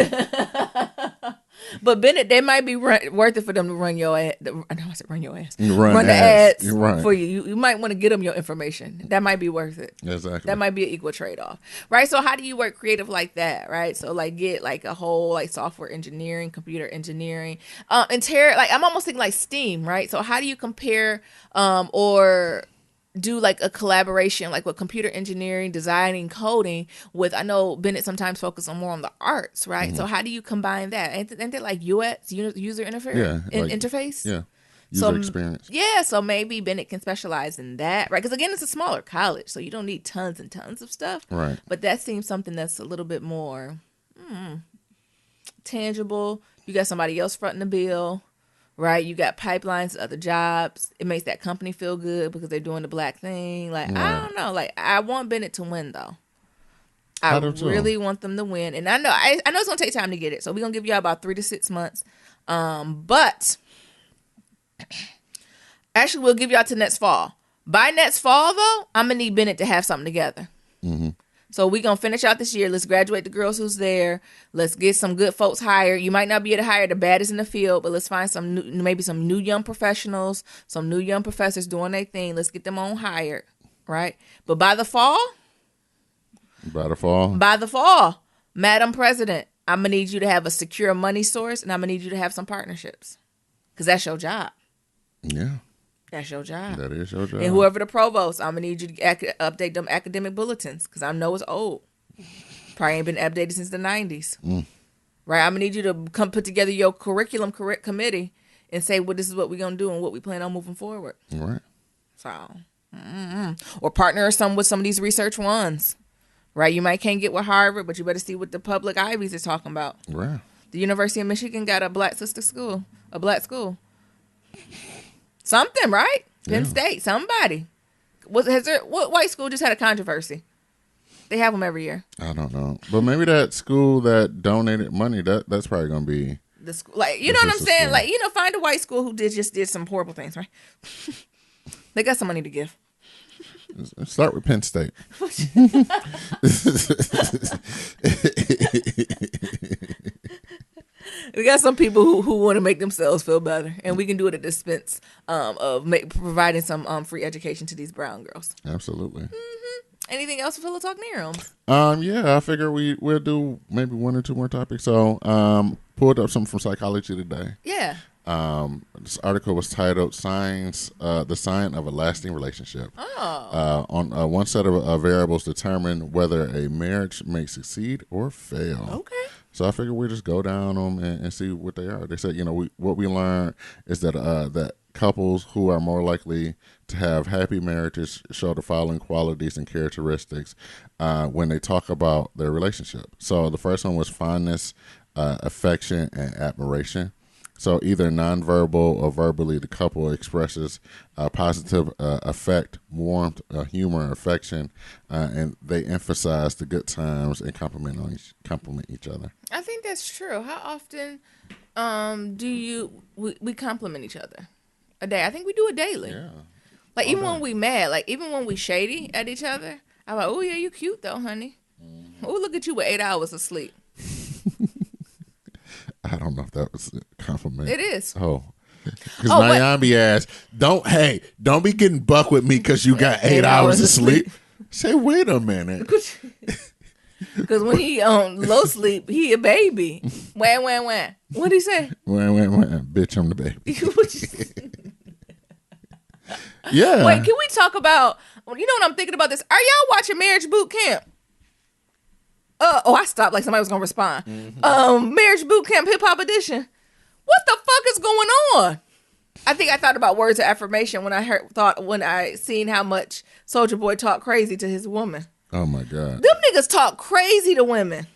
But Bennett, they might be worth it for them to run your ad. I know I said run your ass. Run the ads for you. You might want to get them your information. That might be worth it. Exactly. That might be an equal trade-off. Right? So how do you work creative like that? Right? So like get like a whole like software engineering, computer engineering. I'm almost thinking like STEAM, right? So how do you compare or do like a collaboration like with computer engineering, designing, coding with, I know Bennett sometimes focus on more on the arts, right? Mm-hmm. So how do you combine that? Ain't it like UX, user interface? Yeah. Interface? Yeah. User experience. Yeah, so maybe Bennett can specialize in that, right? Because again, it's a smaller college, so you don't need tons and tons of stuff. Right. But that seems something that's a little bit more tangible. You got somebody else fronting the bill. Right, you got pipelines to other jobs. It makes that company feel good because they're doing the black thing. Like, right. I don't know. Like, I want Bennett to win, though. I really want them to win, and I know it's gonna take time to get it. So we're gonna give y'all about 3 to 6 months. But actually, we'll give y'all to next fall. By next fall, though, I'm gonna need Bennett to have something together. Mm-hmm. So we're going to finish out this year. Let's graduate the girls who's there. Let's get some good folks hired. You might not be able to hire the baddest in the field, but let's find maybe some new young professionals, some new young professors doing their thing. Let's get them on hired, right? But by the fall, Madam President, I'm going to need you to have a secure money source, and I'm going to need you to have some partnerships because that's your job. Yeah. That's your job. That is your job. And whoever the provost, I'm going to need you to update them academic bulletins because I know it's old. Probably ain't been updated since the 90s. Right? I'm going to need you to come put together your curriculum committee and say, well, this is what we're going to do and what we plan on moving forward. Right. So, or partner with some of these research ones. Right? You might can't get with Harvard, but you better see what the public Ivies is talking about. Right. The University of Michigan got a black sister school, a black school. Something, right? Penn State, somebody. What white school just had a controversy? They have them every year. I don't know, but maybe that school that donated money, that's probably gonna be the school. Like, you know what I'm saying? School. Like, find a white school who just did some horrible things, right? They got some money to give. Start with Penn State. We got some people who want to make themselves feel better, and we can do it at the expense of providing some free education to these brown girls. Absolutely. Mm-hmm. Anything else for Pillow Talk Neroms? Yeah, I figure we'll do maybe 1 or 2 more topics. So, pulled up something from Psychology Today. Yeah. This article was titled "Signs: The Sign of a Lasting Relationship." On one set of variables determine whether a marriage may succeed or fail. Okay. So I figured we'd just go down them and see what they are. They said, what we learned is that that couples who are more likely to have happy marriages show the following qualities and characteristics when they talk about their relationship. So the first one was fondness, affection, and admiration. So either nonverbal or verbally, the couple expresses positive affect, warmth, humor, affection, and they emphasize the good times and compliment each other. I think that's true. How often do we compliment each other? A day? I think we do it daily. Yeah. Like even when we mad, like even when we shady at each other, I'm like, oh yeah, you cute though, honey. Mm-hmm. Oh, look at you with 8 hours of sleep. I don't know if that was a compliment. It is. Oh. Because Nyambi asked, don't be getting buck with me because you got 8 hours of sleep. Say, wait a minute. Because when he on low sleep, he a baby. Wham. What'd he say? Wham. Bitch, I'm the baby. Yeah. Wait, can we talk about, you know what I'm thinking about this? Are y'all watching Marriage Boot Camp? I stopped like somebody was going to respond. Mm-hmm. Marriage Boot Camp Hip Hop Edition. What the fuck is going on? I think I thought about words of affirmation when I seen how much Soulja Boy talked crazy to his woman. Oh my God. Them niggas talk crazy to women.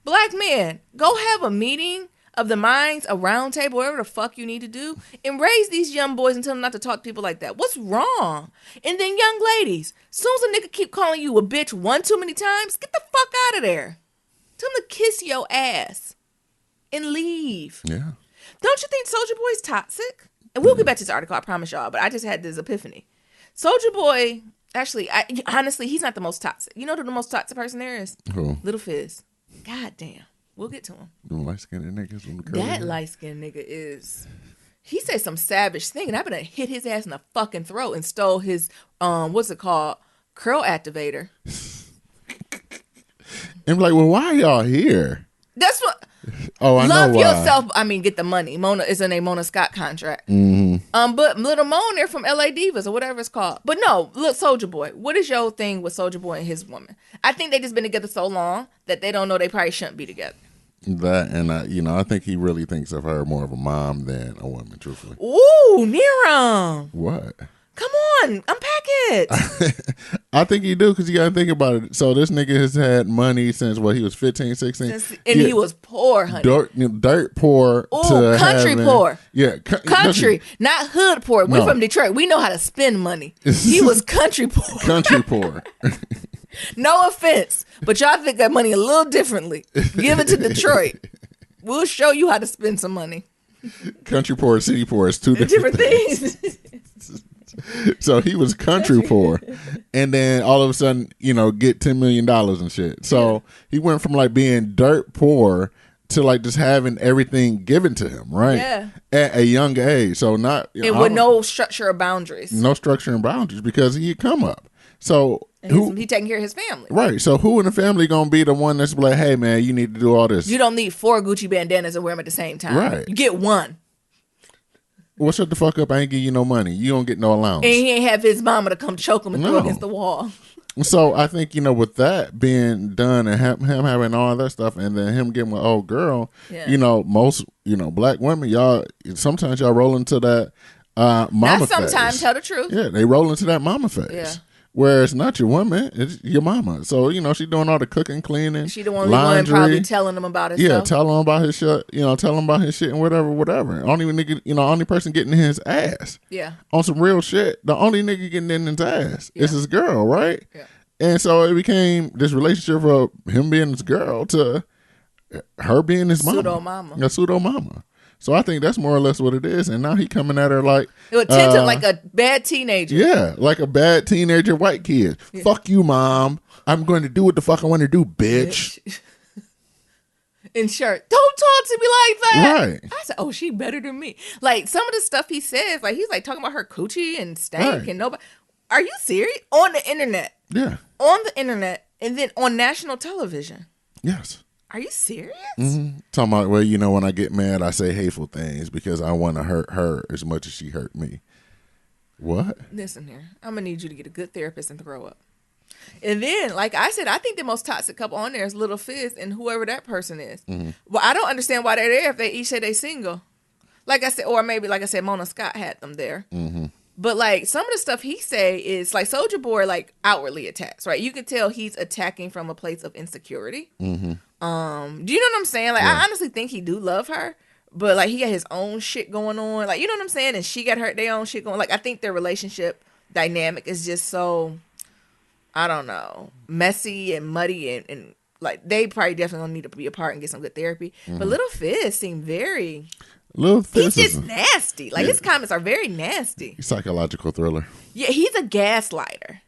Black men, go have a meeting of the minds, a round table, whatever the fuck you need to do, and raise these young boys and tell them not to talk to people like that. What's wrong? And then young ladies, soon as a nigga keep calling you a bitch one too many times, get the fuck out of there. Tell him to kiss your ass and leave. Yeah. Don't you think Soulja Boy's toxic? And we'll get back to this article, I promise y'all, but I just had this epiphany. Soulja Boy, actually, honestly, he's not the most toxic. You know who the most toxic person there is? Who? Little Fizz. God damn. We'll get to him. Them light-skinned niggas. That light-skinned nigga is... He said some savage thing, and I better hit his ass in the fucking throat and stole his, what's it called? Curl activator. And I'm like, well, why are y'all here? That's what... Oh, I Love know why. yourself. I mean, get the money. Mona is in a Mona Scott contract. Mm-hmm. But Little Moan, they're from LA Divas or whatever it's called. But no, look, Soulja Boy. What is your thing with Soulja Boy and his woman? I think they just been together so long that they don't know they probably shouldn't be together. That and I think he really thinks of her more of a mom than a woman. Truthfully. Ooh, Niram. What? Come on, unpack it. I think he do because you gotta think about it. So this nigga has had money since he was 15, 16. He was poor, honey. Dirt poor. Ooh, country poor. Yeah. Country, not hood poor. We're from Detroit. We know how to spend money. He was country poor. Country poor. No offense, but y'all think that money a little differently. Give it to Detroit. We'll show you how to spend some money. Country poor, city poor is two different things. So he was country poor, and then all of a sudden, get $10 million and shit. So he went from like being dirt poor to like just having everything given to him, right? Yeah. At a young age. So not with no structure or boundaries. No structure and boundaries because he come up. So he taking care of his family. Right. So who in the family gonna be the one that's like, hey man, you need to do all this? You don't need 4 Gucci bandanas and wear them at the same time. Right. You get one. Well, shut the fuck up. I ain't give you no money. You don't get no allowance. And he ain't have his mama to come choke him and throw against the wall. So I think, with that being done and him having all that stuff and then him getting with old girl, most, black women, y'all, sometimes y'all roll into that mama phase. Not sometimes, tell the truth. Yeah, they roll into that mama phase. Yeah. Where it's not your woman, it's your mama. So, she doing all the cooking, cleaning, she the only one probably telling him about his stuff. Yeah, telling him about his shit, telling him about his shit and whatever. Only nigga, only person getting in his ass. Yeah. On some real shit, the only nigga getting in his ass is his girl, right? Yeah. And so it became this relationship of him being his girl to her being his mama. Pseudo mama. A pseudo mama. So I think that's more or less what it is. And now he coming at her like... like a bad teenager. Yeah, like a bad teenager white kid. Yeah. Fuck you, mom. I'm going to do what the fuck I want to do, bitch. In shirt. Don't talk to me like that. Right. I said, oh, she better than me. Like, some of the stuff he says, like, he's like talking about her coochie and stank and nobody... Are you serious? On the internet. Yeah. On the internet. And then on national television. Yes. Are you serious? Mm-hmm. Talking about, well, when I get mad, I say hateful things because I want to hurt her as much as she hurt me. What? Listen here. I'm going to need you to get a good therapist and throw up. And then, like I said, I think the most toxic couple on there is Little Fizz and whoever that person is. Mm-hmm. Well, I don't understand why they're there if they each say they single. Like I said, or maybe, like I said, Mona Scott had them there. Mm-hmm. But, like, some of the stuff he say is, like, Soulja Boy, like, outwardly attacks, right? You can tell he's attacking from a place of insecurity. Mm-hmm. Do you know what I'm saying? Like, I honestly think he do love her, but, like, he got his own shit going on. Like, you know what I'm saying? And she got their own shit going. Like, I think their relationship dynamic is just so, I don't know, messy and muddy and like, they probably definitely gonna need to be apart and get some good therapy. Mm-hmm. But Little Fizz seemed very... He's just nasty. Like, his comments are very nasty. Psychological thriller. Yeah, he's a gaslighter.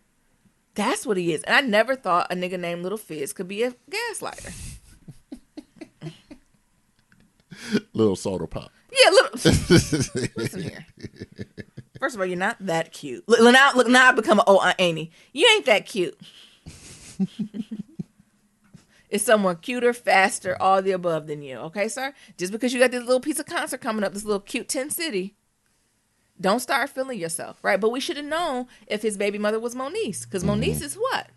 That's what he is. And I never thought a nigga named Little Fizz could be a gaslighter. Little soda pop. Yeah, listen here. First of all, you're not that cute. Look, now I become Aunt Annie. You ain't that cute. It's someone cuter, faster, all the above than you. Okay, sir? Just because you got this little piece of concert coming up, this little cute 10 City, don't start feeling yourself, right? But we should have known if his baby mother was Moniece. Because Moniece is what?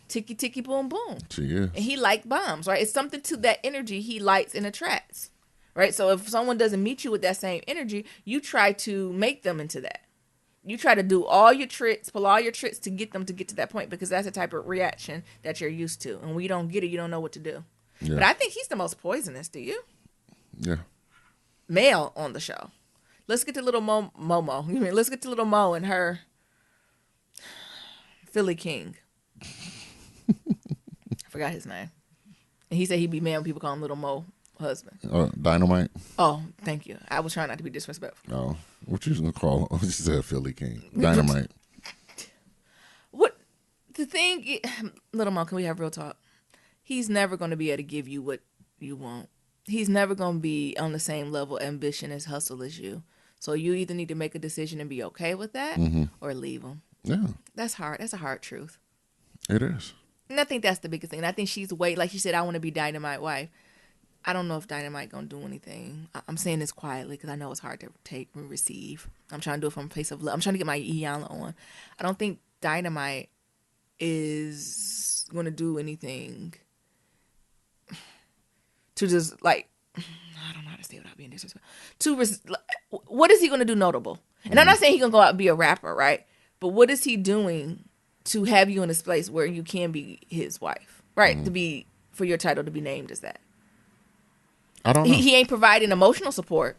Ticky, ticky, boom, boom. She is. And he liked bombs, right? It's something to that energy he likes and attracts, right? So if someone doesn't meet you with that same energy, you try to make them into that. You try to do all your tricks, pull all your tricks to get them to get to that point because that's the type of reaction that you're used to. And when you don't get it, you don't know what to do. But I think he's the most poisonous. Do you? Yeah. Male on the show. Let's get to little Momo. Let's get to little Mo and her Philly King. I forgot his name. And he said he'd be mad when people call him little Mo husband. Dynamite. Oh, thank you. I was trying not to be disrespectful. Oh, what you gonna call him? She said Philly King. Dynamite. What the thing, little Mo? Can we have real talk? He's never going to be able to give you what you want. He's never going to be on the same level of ambition as hustle as you. So you either need to make a decision and be okay with that, or leave him. Yeah, that's hard. That's a hard truth. It is. And I think that's the biggest thing. And I think she's like she said, I want to be Dynamite wife. I don't know if Dynamite gonna do anything. I'm saying this quietly because I know it's hard to take and receive. I'm trying to do it from a place of love. I'm trying to get my Iyanla on. I don't think Dynamite is gonna do anything to just like, I don't know how to say it without being disrespectful. What is he gonna do notable? And I'm not saying he's gonna go out and be a rapper, right? But what is he doing to have you in this place where you can be his wife, right? To be, for your title to be named as that. I don't know. He ain't providing emotional support,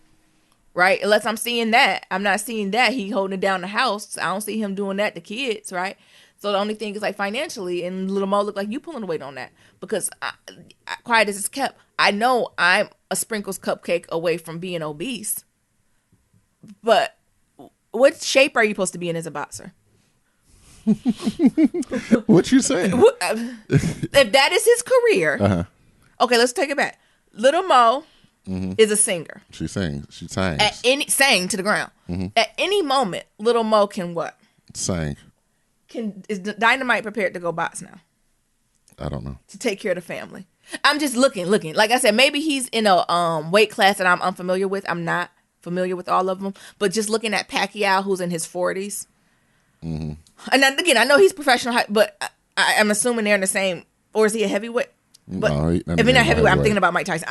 right? Unless I'm seeing that. I'm not seeing that. He holding down the house. I don't see him doing that to kids, right? So the only thing is like financially, and little Mo look like you pulling the weight on that. Because quiet as it's kept, I know I'm a sprinkles cupcake away from being obese. But what shape are you supposed to be in as a boxer? What you saying? If that is his career, okay, let's take it back. Little Mo is a singer. She sings. She sings. Sang to the ground. At any moment, Little Mo can what? Sing. Is Dynamite prepared to go box now? I don't know. To take care of the family. I'm just looking. Like I said, maybe he's in a weight class that I'm unfamiliar with. I'm not familiar with all of them. But just looking at Pacquiao, who's in his 40s. And again, I know he's professional, but I'm assuming they're in the same, or is he a heavyweight? But no, if he's not heavyweight, I'm thinking about Mike Tyson.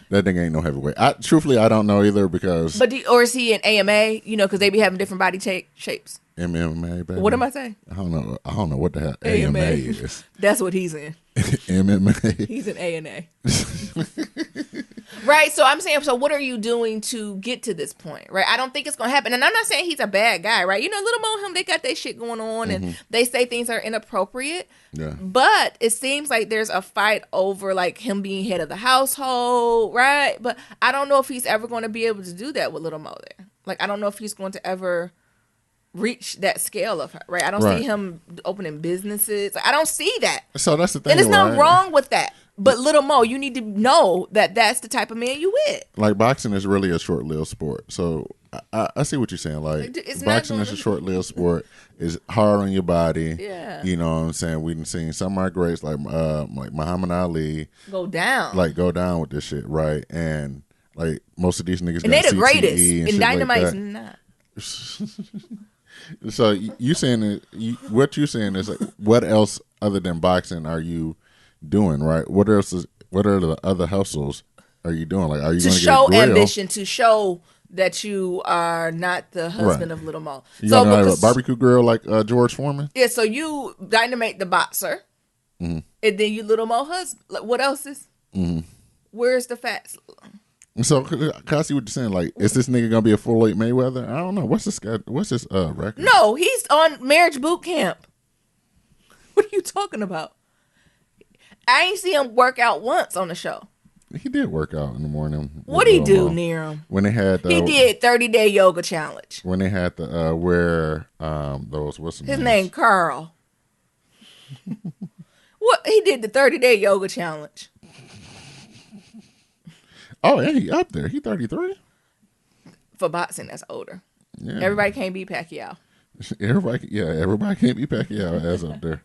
That thing ain't no heavyweight. Truthfully, I don't know either because. Or is he an AMA? Because they be having different body shapes. MMA, baby. What am I saying? I don't know what the hell AMA is. That's what he's in. MMA. He's an ANA. Right. So I'm saying, so what are you doing to get to this point? Right. I don't think it's going to happen. And I'm not saying he's a bad guy. Right. Little Mo and him, they got their shit going on and they say things are inappropriate. Yeah. But it seems like there's a fight over like him being head of the household. Right. But I don't know if he's ever going to be able to do that with Little Mo there. Like, I don't know if he's going to ever reach that scale of her, right? I don't see him opening businesses. I don't see that. So that's the thing. And there's nothing wrong with that. But Little Mo, you need to know that that's the type of man you with. Like, boxing is really a short-lived sport. So I see what you're saying. Like boxing is a short-lived sport. It's hard on your body. Yeah. You know what I'm saying? We've seen some of our greats like Muhammad Ali go down with this shit, right? And like most of these niggas and got they the CTE greatest. And Dynamite's like not. So you saying what you saying is like, what else other than boxing are you doing, right? What are the other hustles are you doing? Like, are you going to show get ambition, to show that you are not the husband of Little Mo? You gonna have a barbecue grill like George Foreman? Yeah. So you Dynamite the boxer, and then you Little Mo husband. Like, what else is? Where's the facts? So, can I see what you're saying? Like, is this nigga gonna be a full-weight Mayweather? I don't know. What's this record? No, he's on marriage boot camp. What are you talking about? I ain't see him work out once on the show. He did work out in the morning. What did he do near him? When they had he did 30-day yoga challenge. When they had to wear those, what's his name? Carl. What he did the 30-day yoga challenge. Oh, yeah, he up there. He 33. For boxing, that's older. Yeah. Everybody can't be Pacquiao. Everybody can't be Pacquiao as up there.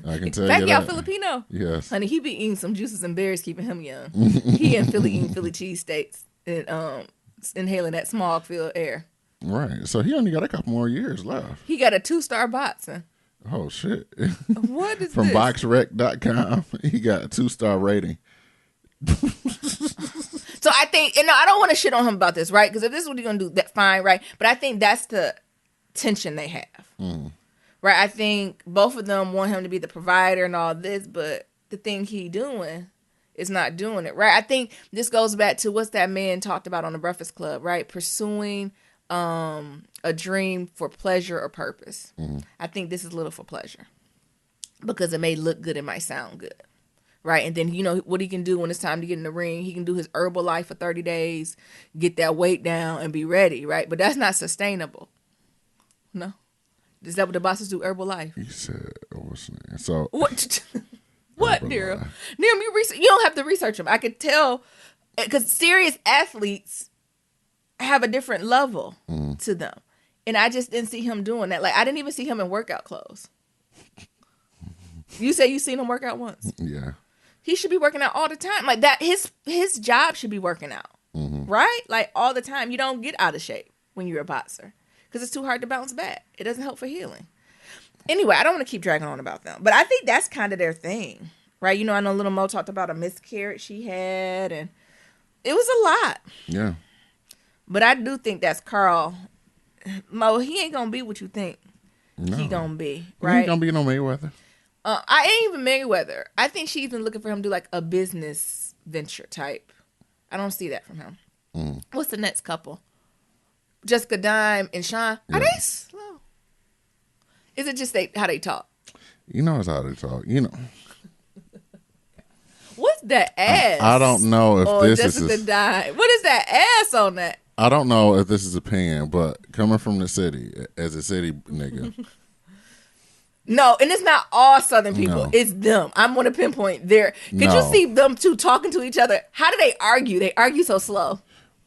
I can tell you that. Pacquiao Filipino. Yes. Honey, he be eating some juices and berries, keeping him young. He in Philly eating Philly cheesesteaks and inhaling that smog-filled air. Right. So he only got a couple more years left. He got a 2-star boxing. Oh, shit. What is From this? BoxRec.com, he got a 2-star rating. So I think, and I don't want to shit on him about this, right? Because if this is what you're going to do, that's fine, right? But I think that's the tension they have. Right? I think both of them want him to be the provider and all this, but the thing he doing is not doing it, right? I think this goes back to what's that man talked about on the Breakfast Club, right? Pursuing a dream for pleasure or purpose. Mm-hmm. I think this is little for pleasure because it may look good, it might sound good, right? And then, you know, what he can do when it's time to get in the ring, he can do his Herbalife for 30 days, get that weight down and be ready, right? But that's not sustainable. No. Is that what the bosses do, Herbalife? You said, so. What? What, Niram? Niram, you don't have to research them. I could tell, because serious athletes have a different level to them. And I just didn't see him doing that. Like, I didn't even see him in workout clothes. You say you seen him work out once? Yeah. He should be working out all the time. Like, that, his job should be working out. Mm-hmm. Right? Like, all the time. You don't get out of shape when you're a boxer. Because it's too hard to bounce back. It doesn't help for healing. Anyway, I don't want to keep dragging on about them. But I think that's kind of their thing. Right? You know, I know Little Mo talked about a miscarriage she had. And it was a lot. Yeah. But I do think that's Carl. Mo, he ain't going to be what you think he going to be. Right? He ain't going to be no Mayweather. I ain't even Mayweather. I think she's been looking for him to do like a business venture type. I don't see that from him. Mm. What's the next couple? Jessica Dime and Sean. Are they slow? Is it just how they talk? You know it's how they talk. You know. What's that ass? I don't know if this Jessica is Dime. What is that ass on that? I don't know if this is opinion, but coming from the city, as a city nigga. No, and it's not all Southern people. No. It's them. I'm going to pinpoint there. Could you see them two talking to each other? How do they argue? They argue so slow.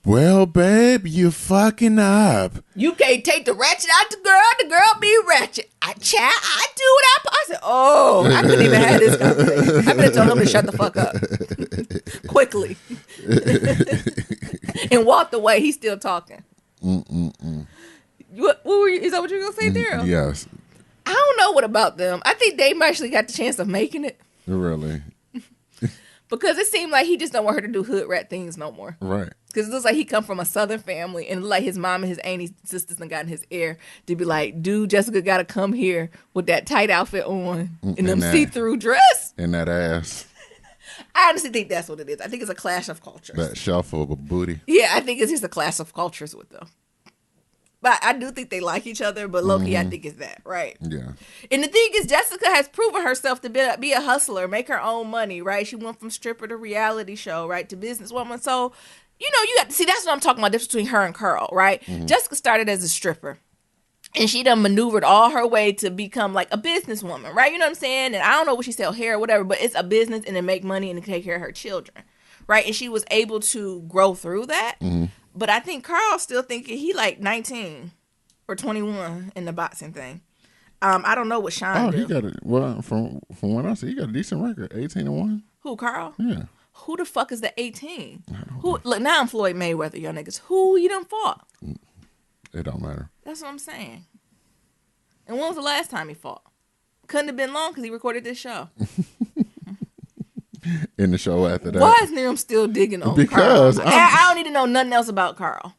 Well, babe, you fucking up. You can't take the ratchet out the girl be ratchet. I do what I said, oh, I couldn't even have this conversation. I better have told him to shut the fuck up. Quickly. And walked away. He's still talking. What were you, is that what you were going to say, Daryl? Yes. I don't know what about them. I think they actually got the chance of making it. Really? Because it seemed like he just don't want her to do hood rat things no more. Right. Because it looks like he come from a Southern family, and like his mom and his auntie sisters done got in his ear to be like, dude, Jessica got to come here with that tight outfit on and them see-through dress. And that ass. I honestly think that's what it is. I think it's a clash of cultures. That shuffle of a booty. Yeah, I think it's just a clash of cultures with them. But I do think they like each other, but low-key, I think it's that, right? Yeah. And the thing is, Jessica has proven herself to be a hustler, make her own money, right? She went from stripper to reality show, right, to businesswoman. So, you know, you got to see, that's what I'm talking about, difference between her and Carl, right? Mm-hmm. Jessica started as a stripper. And she done maneuvered all her way to become like a businesswoman, right? You know what I'm saying? And I don't know what she sell hair or whatever, but it's a business and to make money and to take care of her children, right? And she was able to grow through that. Mm-hmm. But I think Carl's still thinking he like 19 or 21 in the boxing thing. I don't know what Sean do. He got it. Well, from what I see, he got a decent record, 18-1. Who, Carl? Yeah. Who the fuck is the 18? Who? Look, now I'm Floyd Mayweather, y'all niggas. Who you done fought? It don't matter. That's what I'm saying. And when was the last time he fought? Couldn't have been long because he recorded this show. In the show after that. Why is Niram still digging on because Carl? I don't need to know nothing else about Carl.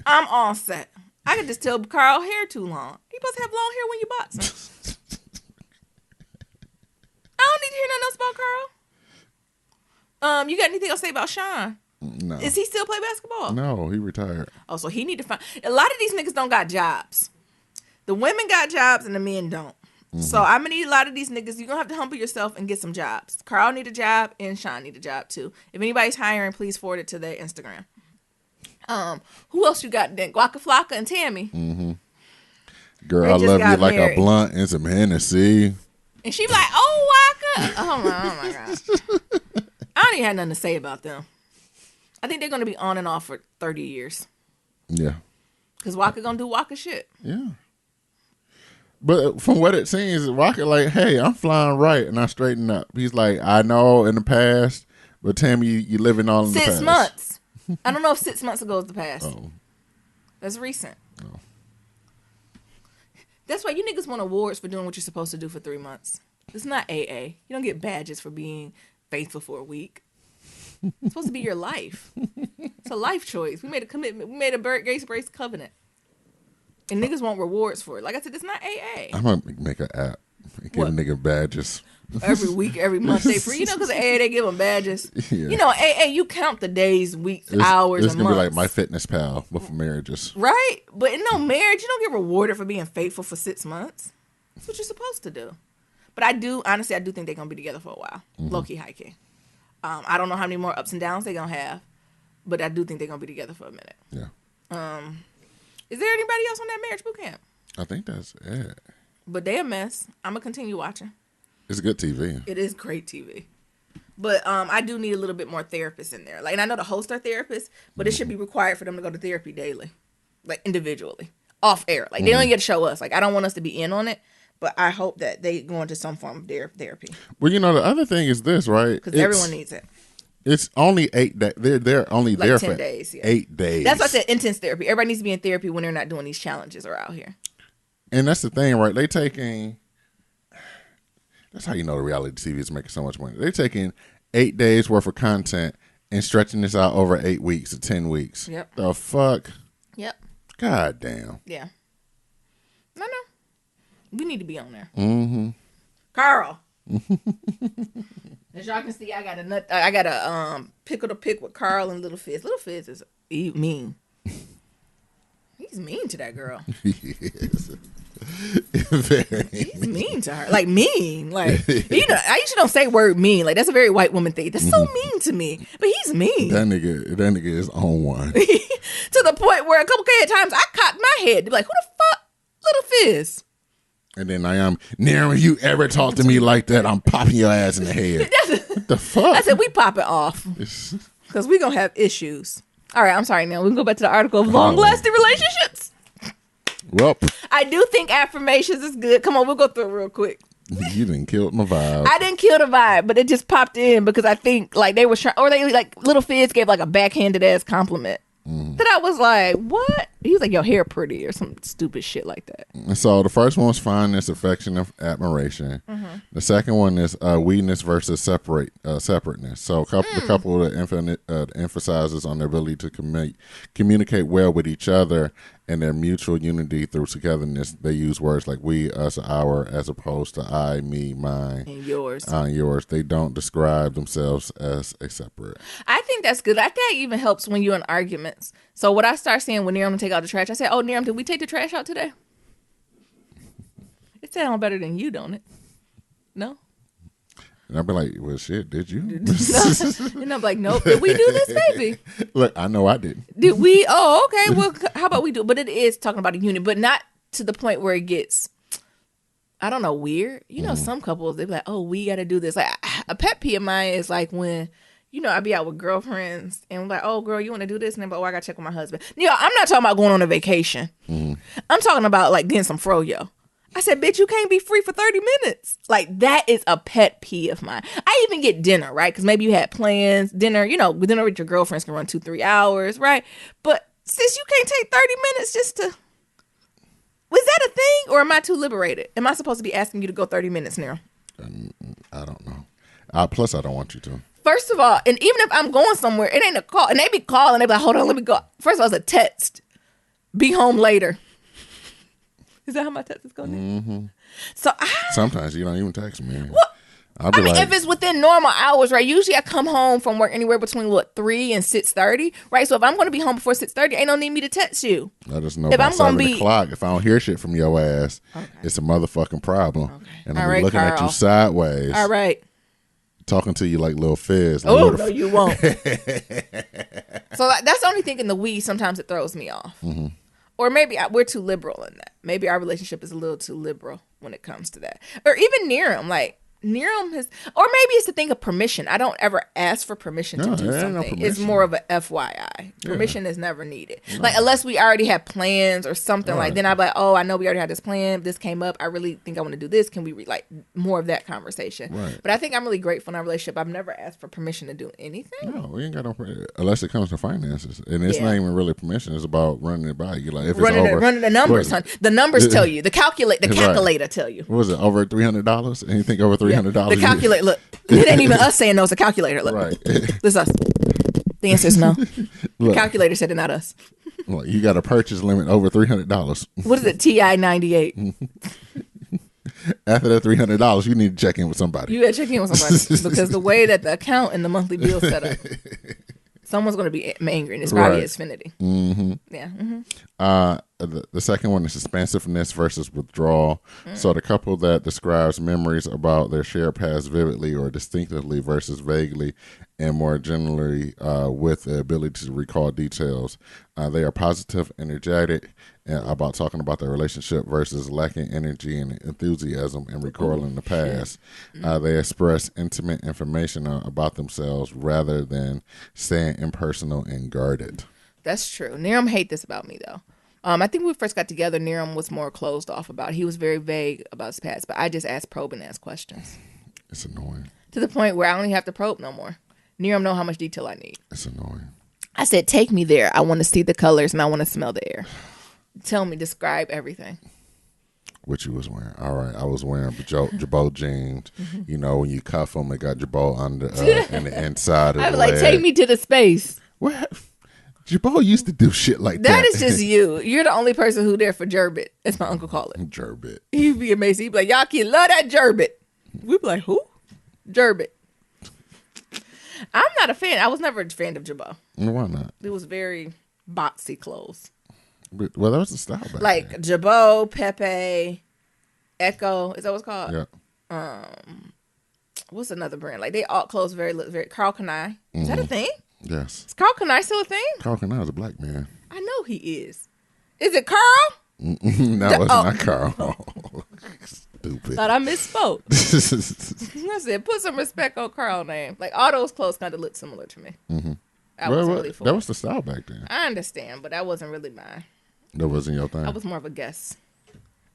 I'm all set. I could just tell Carl hair too long. He supposed to have long hair when you boxing. I don't need to hear nothing else about Carl. You got anything else to say about Sean? No. Is he still play basketball? No, he retired. Oh, so he need to find. A lot of these niggas don't got jobs. The women got jobs and the men don't. Mm-hmm. So I'm gonna need a lot of these niggas. You're gonna have to humble yourself and get some jobs. Carl need a job and Sean need a job too. If anybody's hiring, please forward it to their Instagram. Who else you got then? Guaca Flocka and Tammy. Mm-hmm. Girl, I love you like married. A blunt and some Hennessy. And she be like, oh, Waka. Oh my God. I don't even have nothing to say about them. I think they're gonna be on and off for 30 years. Yeah. Because Waka gonna do Waka shit. Yeah. But from what it seems, Waka like, hey, I'm flying right, and I straighten up. He's like, I know in the past, but Tammy, you living all in the past. 6 months. I don't know if 6 months ago is the past. Oh. That's recent. Oh. That's why you niggas want awards for doing what you're supposed to do for 3 months. It's not AA. You don't get badges for being faithful for a week. It's supposed to be your life. It's a life choice. We made a commitment. We made a grace covenant. And niggas want rewards for it. Like I said, it's not AA. I'm going to make an app. Give nigga badges. Every week, every month they free. You know, because AA, they give them badges. Yeah. You know, AA, you count the days, weeks, hours, and months. It's going to be like My Fitness Pal, but for marriages. Right? But in no marriage, you don't get rewarded for being faithful for 6 months. That's what you're supposed to do. But I do think they're going to be together for a while. Low-key, high-key. I don't know how many more ups and downs they're going to have, but I do think they're going to be together for a minute. Yeah. Is there anybody else on that marriage boot camp? I think that's it. But they a mess. I'm going to continue watching. It's good TV. It is great TV. But I do need a little bit more therapists in there. Like, and I know the hosts are therapists, but it should be required for them to go to therapy daily. Like, individually. Off air. Like, they don't get to show us. Like, I don't want us to be in on it, but I hope that they go into some form of therapy. Well, you know, the other thing is this, right? Because everyone needs it. It's only 8 days. They're only like there 10 for days, yeah. 8 days. That's why I said intense therapy. Everybody needs to be in therapy when they're not doing these challenges or out here. And that's the thing, right? They taking... That's how you know the reality TV is making so much money. They're taking 8 days worth of content and stretching this out over 8 weeks or 10 weeks. Yep. The fuck? Yep. God damn. Yeah. No. We need to be on there. Mm-hmm. Carl. As y'all can see, I got a pickle to pick with Carl and Little Fizz. Little Fizz is mean. He's mean to that girl. He is. He's mean to her. Like, mean. Like, you know, I usually don't say word mean. Like, that's a very white woman thing. That's so mean to me. But he's mean. That nigga is on one. To the point where a couple of times I cocked my head. They're like, who the fuck? Little Fizz. And then I am, Naren, you ever talk to me like that, I'm popping your ass in the head. What the fuck? I said, we pop it off. Because we going to have issues. All right, I'm sorry now. We can go back to the article of long-lasting relationships. Well, I do think affirmations is good. Come on, we'll go through it real quick. You didn't kill my vibe. I didn't kill the vibe, but it just popped in because I think like they were trying, or they like Little Fizz gave like a backhanded ass compliment. That I was like, what? He was like, your hair pretty or some stupid shit like that. And so the first one was fondness, affection, and admiration. The second one is weedness versus separateness. So the couple that emphasizes on their ability to communicate well with each other and their mutual unity through togetherness. They use words like we, us, our, as opposed to I, me, mine, and yours. Yours. They don't describe themselves as a separate. I think that's good. I think that even helps when you're in arguments. So what I start saying when Niram take out the trash, I say, "Oh, Niram, did we take the trash out today?" It sounds better than you, don't it? No. And I'll be like, well, shit, did you? And I'm like, nope. Did we do this, baby? Look, I know I didn't. Did we? Oh, okay. Well, how about we do? But it is talking about a unit, but not to the point where it gets, I don't know, weird. You know, some couples, they be like, oh, we got to do this. Like, a pet peeve of mine is like when, you know, I be out with girlfriends and I'm like, oh, girl, you want to do this? And they're like, oh, I got to check with my husband. You know, I'm not talking about going on a vacation. I'm talking about like getting some froyo. I said, bitch, you can't be free for 30 minutes. Like, that is a pet peeve of mine. I even get dinner, right? Because maybe you had plans. Dinner, you know, dinner with your girlfriends can run 2-3 hours, right? But sis, you can't take 30 minutes just to... Was that a thing? Or am I too liberated? Am I supposed to be asking you to go 30 minutes now? I don't know. Plus, I don't want you to. First of all, and even if I'm going somewhere, it ain't a call. And they be calling. They be like, hold on, let me go. First of all, it's a text. Be home later. Is that how my text is going? So sometimes you don't even text me. Well, I mean, if it's within normal hours, right? Usually I come home from work anywhere between 3 and 6:30, right? So if I'm going to be home before 6:30, ain't no need me to text you. I just know if by 7 o'clock, if I don't hear shit from your ass, it's a motherfucking problem. Okay. And I'm looking Carl. At you sideways. All right. Talking to you like Lil Fizz. Oh, no, you won't. So that's the only thing in the we. Sometimes it throws me off. Or maybe we're too liberal in that. Maybe our relationship is a little too liberal when it comes to that. Or even Niram, like Niram has, or maybe it's the thing of permission. I don't ever ask for permission to do something. It's more of a FYI. Permission is never needed. No. Like unless we already have plans or something like, then I'm like, oh, I know we already had this plan. This came up. I really think I want to do this. Can we like more of that conversation? Right. But I think I'm really grateful in our relationship. I've never asked for permission to do anything. No, we ain't got no, unless it comes to finances. And it's not even really permission. It's about running it by you. Like if running it's over, running the numbers, honey. The numbers tell you. The calculator tell you. What was it? Over $300? And you think over $300? The calculator, look, it ain't even us saying no, it's a calculator. Look, right. This is us. The answer is no. The calculator said it, not us. Well, you got a purchase limit over $300. What is it? TI 98. After that $300, you need to check in with somebody. You got to check in with somebody because the way that the account and the monthly bill set up, someone's going to be angry, and it's probably Xfinity. Mm-hmm. Yeah. Mm-hmm. The second one is expansiveness versus withdrawal. So the couple that describes memories about their shared past vividly or distinctively versus vaguely and more generally with the ability to recall details. They are positive, energetic about talking about their relationship versus lacking energy and enthusiasm and recalling the past. They express intimate information about themselves rather than staying impersonal and guarded. That's true. Niram hate this about me, though. I think when we first got together, Niram was more closed off about it. He was very vague about his past, but I just asked probing ass questions. It's annoying. To the point where I don't even have to probe no more. Niram know how much detail I need. It's annoying. I said, take me there. I want to see the colors and I want to smell the air. Tell me, describe everything. What you was wearing? All right, I was wearing Jabot jeans. You know, when you cuff them, it got Jabot under and the inside of I the was like, take me to the space. What? Jabot used to do shit like that. That is just you. You're the only person who there for Gerbit. That's my uncle call it. Gerbit. He'd be amazing. He'd be like, y'all kids love that Gerbit. We'd be like, who? Gerbit. I'm not a fan. I was never a fan of Jabot. Why not? It was very boxy clothes. Well, that was the style back like then. Jabot, Pepe, Echo. Is that what it's called? Yeah. What's another brand? Like they all clothes very Carl Kanai. Is that a thing? Yes. Is Carl Kanai still a thing? Carl Kanai is a black man. I know he is. Is it Carl? No, it's not Carl. Stupid. Thought I misspoke. I said, put some respect on Carl's name. Like all those clothes kind of look similar to me. Mm-hmm. That was the style back then. I understand, but that wasn't really mine. That wasn't your thing. I was more of a guess.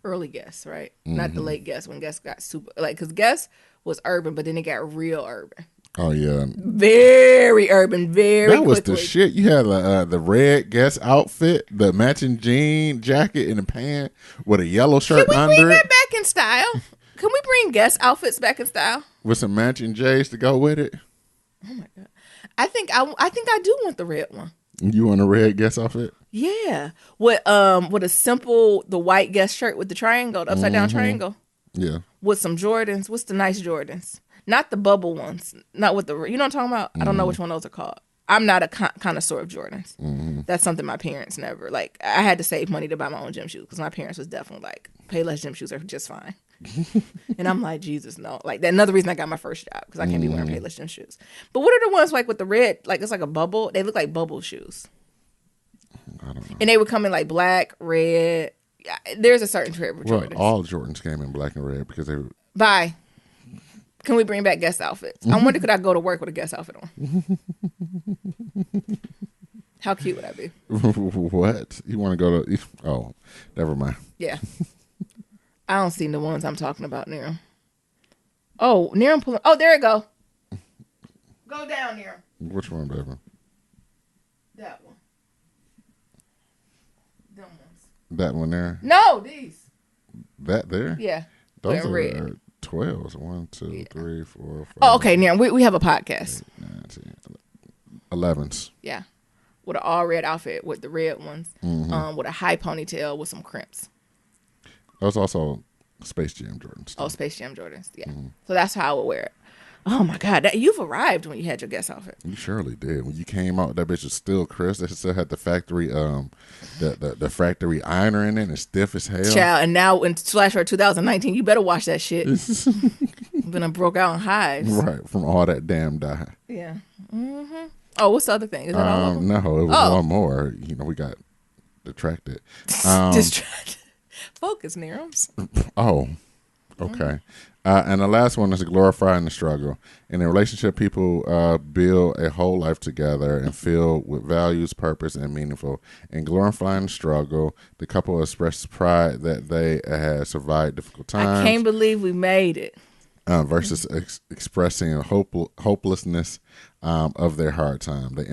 Early guess, right? Not the late guess when guess got super because guess was urban, but then it got real urban. Oh yeah, very urban, very. That was quickly. the shit. You had the red Guess outfit, the matching jean jacket and the pant with a yellow shirt under it. Can we bring that back in style? Can we bring Guess outfits back in style with some matching J's to go with it? Oh my god, I think I do want the red one. You want a red Guess outfit? Yeah, with a simple the white Guess shirt with the triangle, the upside down triangle. Yeah, with some Jordans. What's the nice Jordans? Not the bubble ones. Not with the, you know what I'm talking about? I don't know which one those are called. I'm not a connoisseur of Jordans. That's something my parents never, like, I had to save money to buy my own gym shoes because my parents was definitely like, Payless gym shoes are just fine. And I'm like, Jesus, no. Like, that's another reason I got my first job because I can't be wearing Payless gym shoes. But what are the ones like with the red, like it's like a bubble? They look like bubble shoes. I don't know. And they would come in like black, red. Yeah, there's a certain trip for Jordans. All Jordans came in black and red because they were... Bye. Can we bring back Guess outfits? I wonder could I go to work with a Guess outfit on? How cute would I be? What? You want to go to... Oh, never mind. Yeah. I don't see the ones I'm talking about, Niram. Oh, Niram pulling... Oh, there it go. Go down, Niram. Which one, baby? That one. Them ones. That one there? No, these. That there? Yeah. Those are red. 12s. 1, 2, 3, 4, 5. Oh, okay, Niram. We have a podcast. 8, 9, 10, 11s. Yeah. With an all red outfit with the red ones. With a high ponytail with some crimps. Those also Space Jam Jordans. Oh, Space Jam Jordans. Yeah. So that's how I would wear it. Oh my God, you've arrived when you had your Guess outfit. You surely did. When you came out, that bitch was still crisp. They still had the factory, the factory ironer in it, and stiff as hell. Child, and now in /or 2019, you better wash that shit. Been broke out in hives. Right, from all that damn dye. Yeah. Oh, what's the other thing? Is that all of them? No, it was one more. You know, we got distracted. Distracted. Focus, Nirams. Oh, okay. And the last one is glorifying the struggle. In a relationship, people build a whole life together and filled with values, purpose, and meaningful. In glorifying the struggle, the couple expresses pride that they have survived difficult times. I can't believe we made it. Versus expressing hopelessness of their hard time. They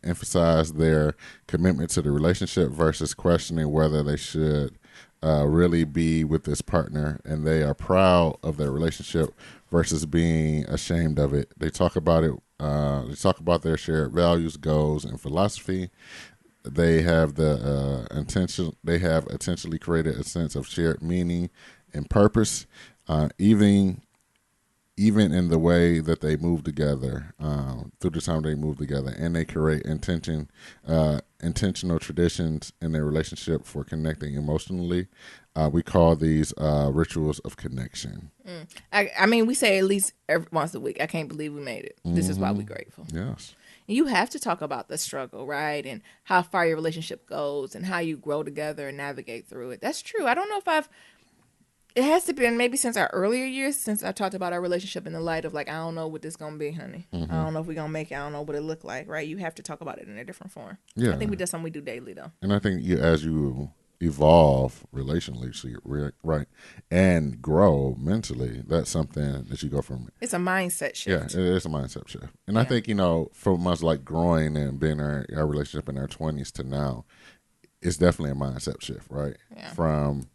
emphasize their commitment to the relationship versus questioning whether they should really be with this partner, and they are proud of their relationship versus being ashamed of it. They talk about it. They talk about their shared values, goals, and philosophy. They have the intention. They have intentionally created a sense of shared meaning and purpose. Even in the way that they move together, through the time they move together, and they create intentional traditions in their relationship for connecting emotionally. We call these rituals of connection. I mean, we say at least once a week. I can't believe we made it. This is why we're grateful. Yes. And you have to talk about the struggle, right? And how far your relationship goes and how you grow together and navigate through it. That's true. I don't know if it has to be maybe since our earlier years, since I talked about our relationship in the light of like, I don't know what this going to be, honey. I don't know if we're going to make it. I don't know what it look like, right? You have to talk about it in a different form. Yeah. I think that's something we do daily, though. And I think as you evolve relationally, right, and grow mentally, that's something that you go from. It's a mindset shift. Yeah, it is a mindset shift. And I think, from us like growing and being our relationship in our 20s to now, it's definitely a mindset shift, right? Yeah. From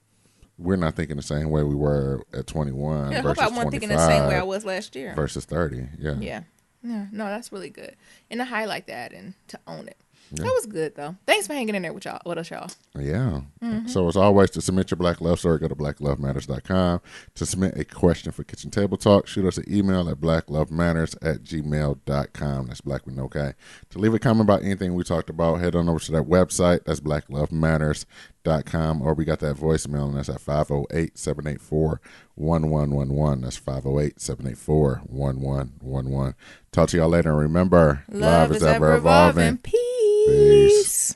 we're not thinking the same way we were at 21 versus 25. I wasn't thinking the same way I was last year. Versus 30, yeah. Yeah. No, that's really good. And to highlight that and to own it. Yeah. That was good, though. Thanks for hanging in there with us, y'all. Yeah. So, as always, to submit your Black Love story, go to blacklovematters.com. To submit a question for Kitchen Table Talk, shoot us an email at blacklovematters@gmail.com. That's black with no K. To leave a comment about anything we talked about, head on over to that website. That's blacklovematters.com. Or we got that voicemail, and that's at 508-784-1111. That's 508-784-1111. Talk to y'all later. And remember, love is ever evolving. Peace.